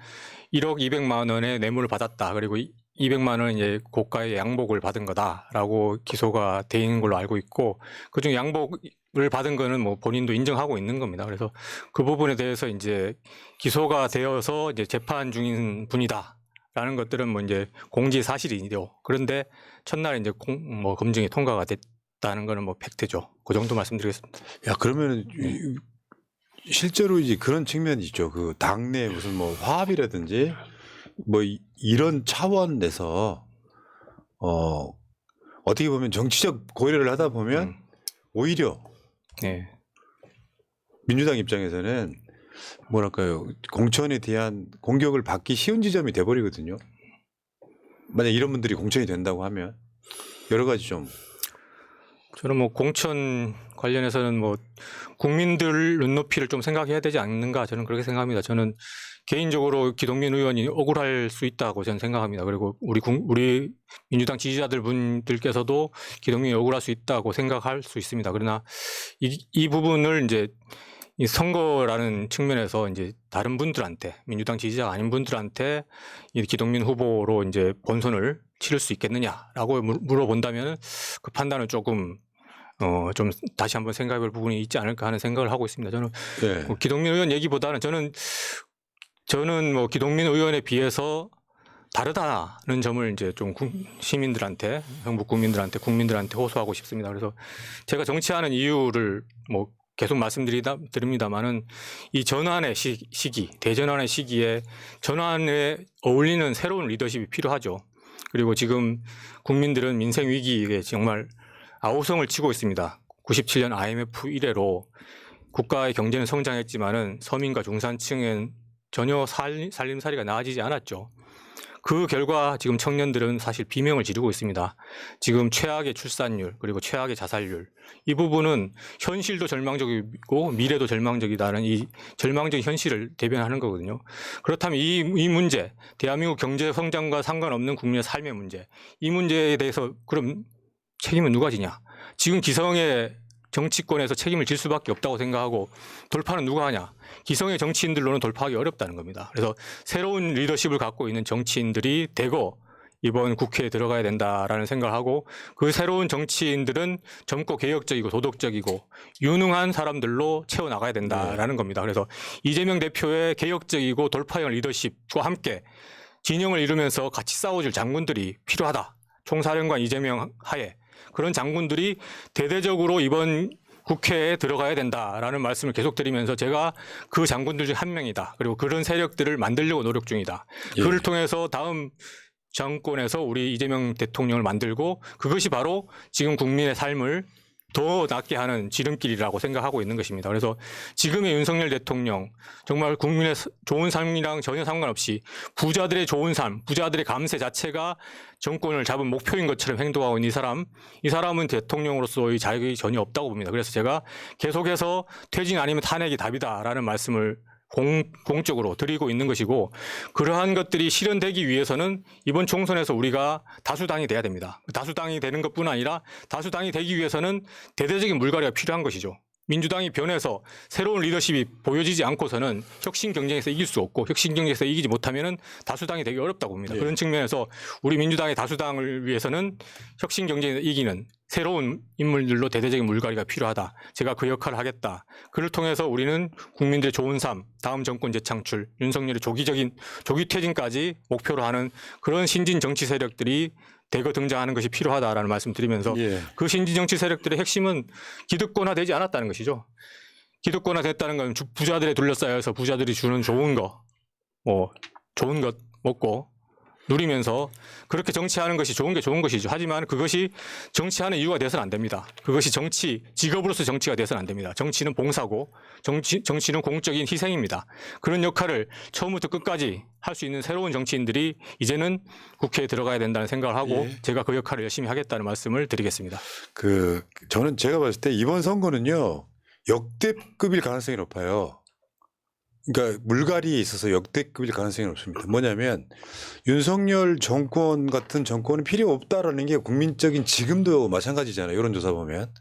1억 200만 원의 뇌물을 받았다. 그리고 200만 원은 이제 고가의 양복을 받은 거다라고 기소가 돼 있는 걸로 알고 있고, 그중 양복을 받은 거는 뭐 본인도 인정하고 있는 겁니다. 그래서 그 부분에 대해서 이제 기소가 되어서 이제 재판 중인 분이다라는 것들은 뭐 이제 공지 사실이죠. 그런데 첫날 이제 뭐 검증이 통과가 됐다는 거는 뭐 팩트죠. 그 정도 말씀드리겠습니다. 야, 그러면 실제로 이제 그런 측면이 있죠. 그 당내 무슨 뭐 화합이라든지 뭐 이런 차원에서 어떻게 보면 정치적 고려를 하다 보면 오히려 네. 민주당 입장에서는 뭐랄까요, 공천에 대한 공격을 받기 쉬운 지점이 돼버리거든요. 만약 이런 분들이 공천이 된다고 하면 여러 가지 좀. 저는 뭐 공천 관련해서는 뭐 국민들 눈높이를 좀 생각해야 되지 않는가, 저는 그렇게 생각합니다. 저는 개인적으로 기동민 의원이 억울할 수 있다고 저는 생각합니다. 그리고 우리 민주당 지지자들 분들께서도 기동민이 억울할 수 있다고 생각할 수 있습니다. 그러나 이 부분을 이제 이 선거라는 측면에서 이제 다른 분들한테, 민주당 지지자가 아닌 분들한테 이 기동민 후보로 이제 본선을 치를 수 있겠느냐라고 물어본다면 그 판단은 조금 좀 다시 한번 생각해 볼 부분이 있지 않을까 하는 생각을 하고 있습니다. 저는 네. 뭐 기동민 의원 얘기보다는 저는 뭐 기동민 의원에 비해서 다르다는 점을 이제 좀 시민들한테, 경북 국민들한테 호소하고 싶습니다. 그래서 제가 정치하는 이유를 뭐 계속 말씀드립니다만은 이 전환의 시기, 대전환의 시기에 전환에 어울리는 새로운 리더십이 필요하죠. 그리고 지금 국민들은 민생 위기에 정말 아우성을 치고 있습니다. 97년 IMF 이래로 국가의 경제는 성장했지만은 서민과 중산층은 전혀 살림살이가 나아지지 않았죠. 그 결과 지금 청년들은 사실 비명을 지르고 있습니다. 지금 최악의 출산율, 그리고 최악의 자살률, 이 부분은 현실도 절망적이고 미래도 절망적이다는 이 절망적인 현실을 대변하는 거거든요. 그렇다면 이 문제, 대한민국 경제 성장과 상관없는 국민의 삶의 문제, 이 문제에 대해서 그럼 책임은 누가 지냐? 지금 기성의 정치권에서 책임을 질 수밖에 없다고 생각하고 돌파는 누가 하냐? 기성의 정치인들로는 돌파하기 어렵다는 겁니다. 그래서 새로운 리더십을 갖고 있는 정치인들이 대거 이번 국회에 들어가야 된다라는 생각을 하고, 그 새로운 정치인들은 젊고 개혁적이고 도덕적이고 유능한 사람들로 채워나가야 된다라는 겁니다. 그래서 이재명 대표의 개혁적이고 돌파형 리더십과 함께 진영을 이루면서 같이 싸워줄 장군들이 필요하다. 총사령관 이재명 하에 그런 장군들이 대대적으로 이번 국회에 들어가야 된다라는 말씀을 계속 드리면서 제가 그 장군들 중 한 명이다. 그리고 그런 세력들을 만들려고 노력 중이다. 예. 그를 통해서 다음 정권에서 우리 이재명 대통령을 만들고, 그것이 바로 지금 국민의 삶을 더 낫게 하는 지름길이라고 생각하고 있는 것입니다. 그래서 지금의 윤석열 대통령, 정말 국민의 좋은 삶이랑 전혀 상관없이 부자들의 좋은 삶, 부자들의 감세 자체가 정권을 잡은 목표인 것처럼 행동하고 있는 이 사람은 대통령으로서의 자격이 전혀 없다고 봅니다. 그래서 제가 계속해서 퇴진 아니면 탄핵이 답이다라는 말씀을 공적으로 드리고 있는 것이고, 그러한 것들이 실현되기 위해서는 이번 총선에서 우리가 다수당이 돼야 됩니다. 다수당이 되는 것뿐 아니라 다수당이 되기 위해서는 대대적인 물갈이가 필요한 것이죠. 민주당이 변해서 새로운 리더십이 보여지지 않고서는 혁신 경쟁에서 이길 수 없고, 혁신 경쟁에서 이기지 못하면은 다수당이 되기 어렵다고 봅니다. 예. 그런 측면에서 우리 민주당의 다수당을 위해서는 혁신 경쟁에서 이기는 새로운 인물들로 대대적인 물갈이가 필요하다. 제가 그 역할을 하겠다. 그를 통해서 우리는 국민들의 좋은 삶, 다음 정권 재창출, 윤석열의 조기 퇴진까지 목표로 하는 그런 신진 정치 세력들이 대거 등장하는 것이 필요하다라는 말씀드리면서, 예. 그 신진 정치 세력들의 핵심은 기득권화되지 않았다는 것이죠. 기득권화됐다는 건 부자들에 둘러싸여서 부자들이 주는 좋은 것 먹고 누리면서 그렇게 정치하는 것이 좋은 것이죠. 하지만 그것이 정치하는 이유가 돼서는 안 됩니다. 그것이 직업으로서 정치가 돼서는 안 됩니다. 정치는 봉사고 정치는 공적인 희생입니다. 그런 역할을 처음부터 끝까지 할 수 있는 새로운 정치인들이 이제는 국회에 들어가야 된다는 생각을 하고, 예. 제가 그 역할을 열심히 하겠다는 말씀을 드리겠습니다. 저는 제가 봤을 때 이번 선거는요, 역대급일 가능성이 높아요. 그러니까 물갈이에 있어서 역대급일 가능성이 없습니다. 뭐냐면 윤석열 정권 같은 정권은 필요 없다라는 게 국민적인 지금도 마찬가지잖아요. 여론조사 보면.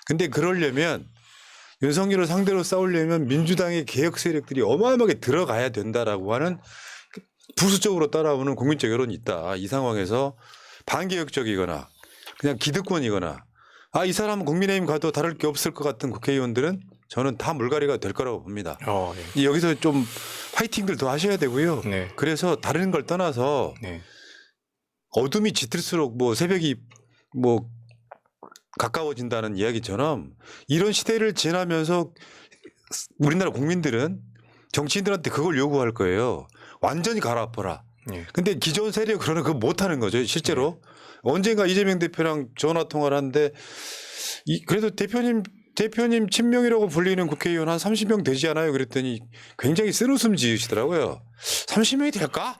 근데 그러려면 윤석열을 상대로 싸우려면 민주당의 개혁 세력들이 어마어마하게 들어가야 된다라고 하는 부수적으로 따라오는 국민적 여론이 있다. 이 상황에서 반개혁적이거나 그냥 기득권이거나 이 사람은 국민의힘 가도 다를 게 없을 것 같은 국회의원들은 저는 다 물갈이가 될 거라고 봅니다. 네. 여기서 좀 파이팅들 더 하셔야 되고요. 네. 그래서 다른 걸 떠나서 네. 어둠이 짙을수록 뭐 새벽이 뭐 가까워진다는 이야기처럼 이런 시대를 지나면서 우리나라 국민들은 정치인들한테 그걸 요구할 거예요. 완전히 갈아엎어라. 네. 근데 기존 세력으로는 그거 못하는 거죠. 실제로. 언젠가 이재명 대표랑 전화 통화를 하는데 그래도 대표님 친명이라고 불리는 국회의원 한 30명 되지 않아요? 그랬더니 굉장히 쓴웃음 지으시더라고요. 30명이 될까?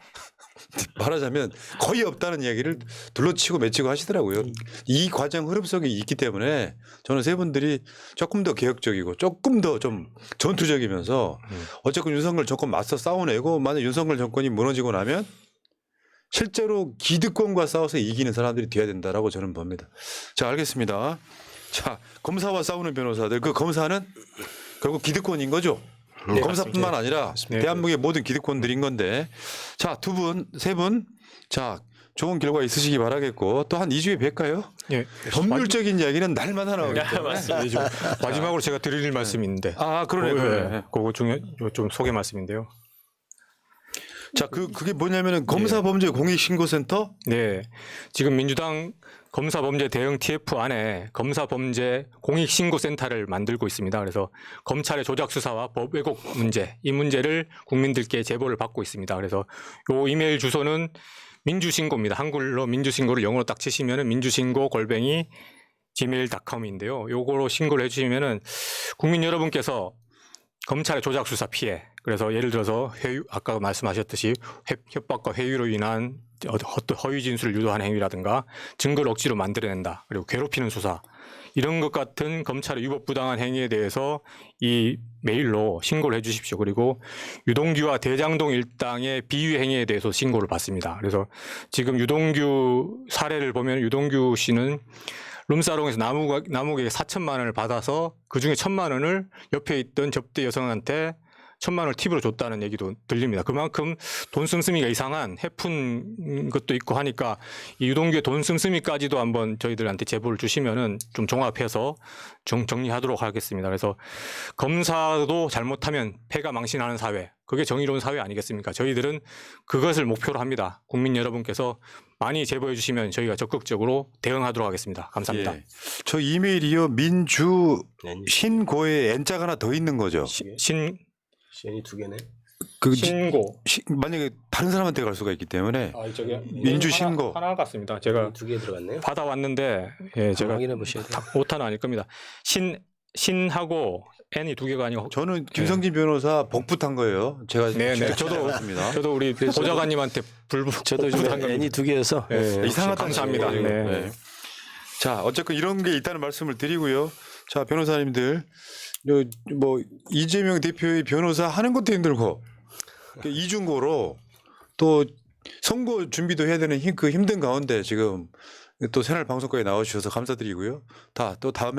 말하자면 거의 없다는 이야기를 둘러치고 맺히고 하시더라고요. 이 과정 흐름 속에 있기 때문에 저는 세 분들이 조금 더 개혁적이고 조금 더 좀 전투적이면서 어쨌건 윤석열 정권 맞서 싸워내고 만약 윤석열 정권이 무너지고 나면 실제로 기득권과 싸워서 이기는 사람들이 돼야 된다라고 저는 봅니다. 자, 알겠습니다. 자, 검사와 싸우는 변호사들, 그 검사는 결국 기득권인 거죠. 네, 검사뿐만 아니라 네. 대한민국의 모든 기득권들인 건데, 자, 두 분, 세 분, 자, 좋은 결과 있으시기 바라겠고 또 한 2주에 뵐까요? 예. 법률적인 이야기는 날마다 나오기 때문에. 마지막으로 제가 드릴 말씀이 있는데. 그러네. 그거 중에 좀 소개 말씀인데요. 자, 그게 뭐냐면은 검사범죄 공익신고센터. 네. 지금 민주당 검사범죄 대응 TF 안에 검사범죄 공익신고센터를 만들고 있습니다. 그래서 검찰의 조작 수사와 법 왜곡 문제, 이 문제를 국민들께 제보를 받고 있습니다. 그래서 요 이메일 주소는 민주신고입니다. 한글로 민주신고를 영어로 딱 치시면은 민주신고@gmail.com인데요. 요거로 신고를 해주시면은 국민 여러분께서 검찰의 조작 수사 피해, 그래서 예를 들어서 아까 말씀하셨듯이 협박과 회유로 인한 어떤 허위 진술을 유도하는 행위라든가 증거를 억지로 만들어낸다, 그리고 괴롭히는 수사, 이런 것 같은 검찰의 위법부당한 행위에 대해서 이 메일로 신고를 해 주십시오. 그리고 유동규와 대장동 일당의 비위 행위에 대해서 신고를 받습니다. 그래서 지금 유동규 사례를 보면 유동규 씨는 룸사롱에서 나무에게 4천만 원을 받아서 그중에 1,000만 원을 옆에 있던 접대 여성한테 1,000만 원을 팁으로 줬다는 얘기도 들립니다. 그만큼 돈 씀씀이가 이상한 해픈 것도 있고 하니까 이 유동규의 돈 씀씀이까지도 한번 저희들한테 제보를 주시면은 좀 종합해서 정리하도록 하겠습니다. 그래서 검사도 잘못하면 패가 망신하는 사회, 그게 정의로운 사회 아니겠습니까? 저희들은 그것을 목표로 합니다. 국민 여러분께서 많이 제보해 주시면 저희가 적극적으로 대응하도록 하겠습니다. 감사합니다. 예. 저 이메일이요. 민주 신고에 N자가 하나 더 있는 거죠. 시연이 두 개네. 신고. 만약에 다른 사람한테 갈 수가 있기 때문에 저기 민주 신고. 하나 같습니다. 제가 두 개 들어갔네요. 받아왔는데 제가 확인해 보셔야 돼요. 오타는 아닐 겁니다. 신하고 N이 두 개가 아니고 저는 김성진 변호사 복붙한 거예요. 제가 저도 습니다. 저도 우리 보좌관님한테 저도 불붙한 지금 N이 두 개여서 이상하다. 감사합니다. 네. 자, 어쨌건 이런 게 있다는 말씀을 드리고요. 자, 변호사님들, 뭐 이재명 대표의 변호사 하는 것도 힘들고 이중고로 또 선거 준비도 해야 되는 그 힘든 가운데 지금 또 새날 방송국에 나와주셔서 감사드리고요. 또 다음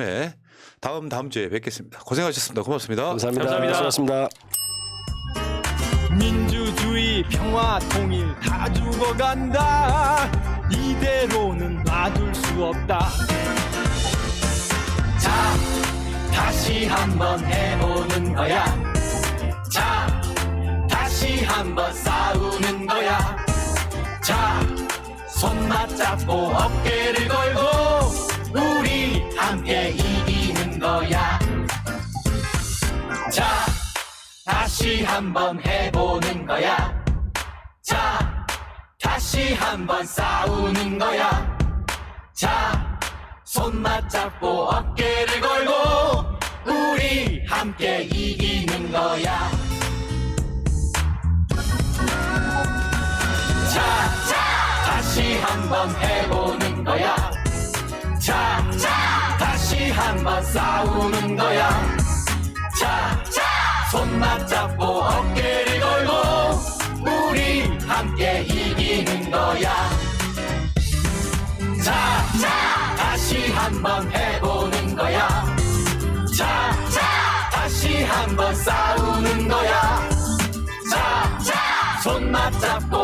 주에 뵙겠습니다. 고생하셨습니다. 고맙습니다. 감사합니다. 수고하셨습니다. 민주주의 평화 통일 다 죽어간다. 이대로는 놔둘 수 없다. 자, 다시 한번 해보는 거야. 자, 다시 한번 싸우는 거야. 자, 손 맞잡고 어깨를 걸고 우리 함께 이기는 거야. 자, 다시 한번 해보는 거야. 자, 다시 한번 싸우는 거야. 자, 손 맞잡고 어깨를 걸고 우리 함께 이기는 거야. 자, 다시 한번 해보는 거야. 자, 다시 한번 싸우는 거야. 자, 손 맞잡고 어깨를 걸고 우리 함께 이기는 거야. 자, 다시 한번 해보는 거야. 자, 다시 한번 싸우는 거야. 자, 손 맞잡고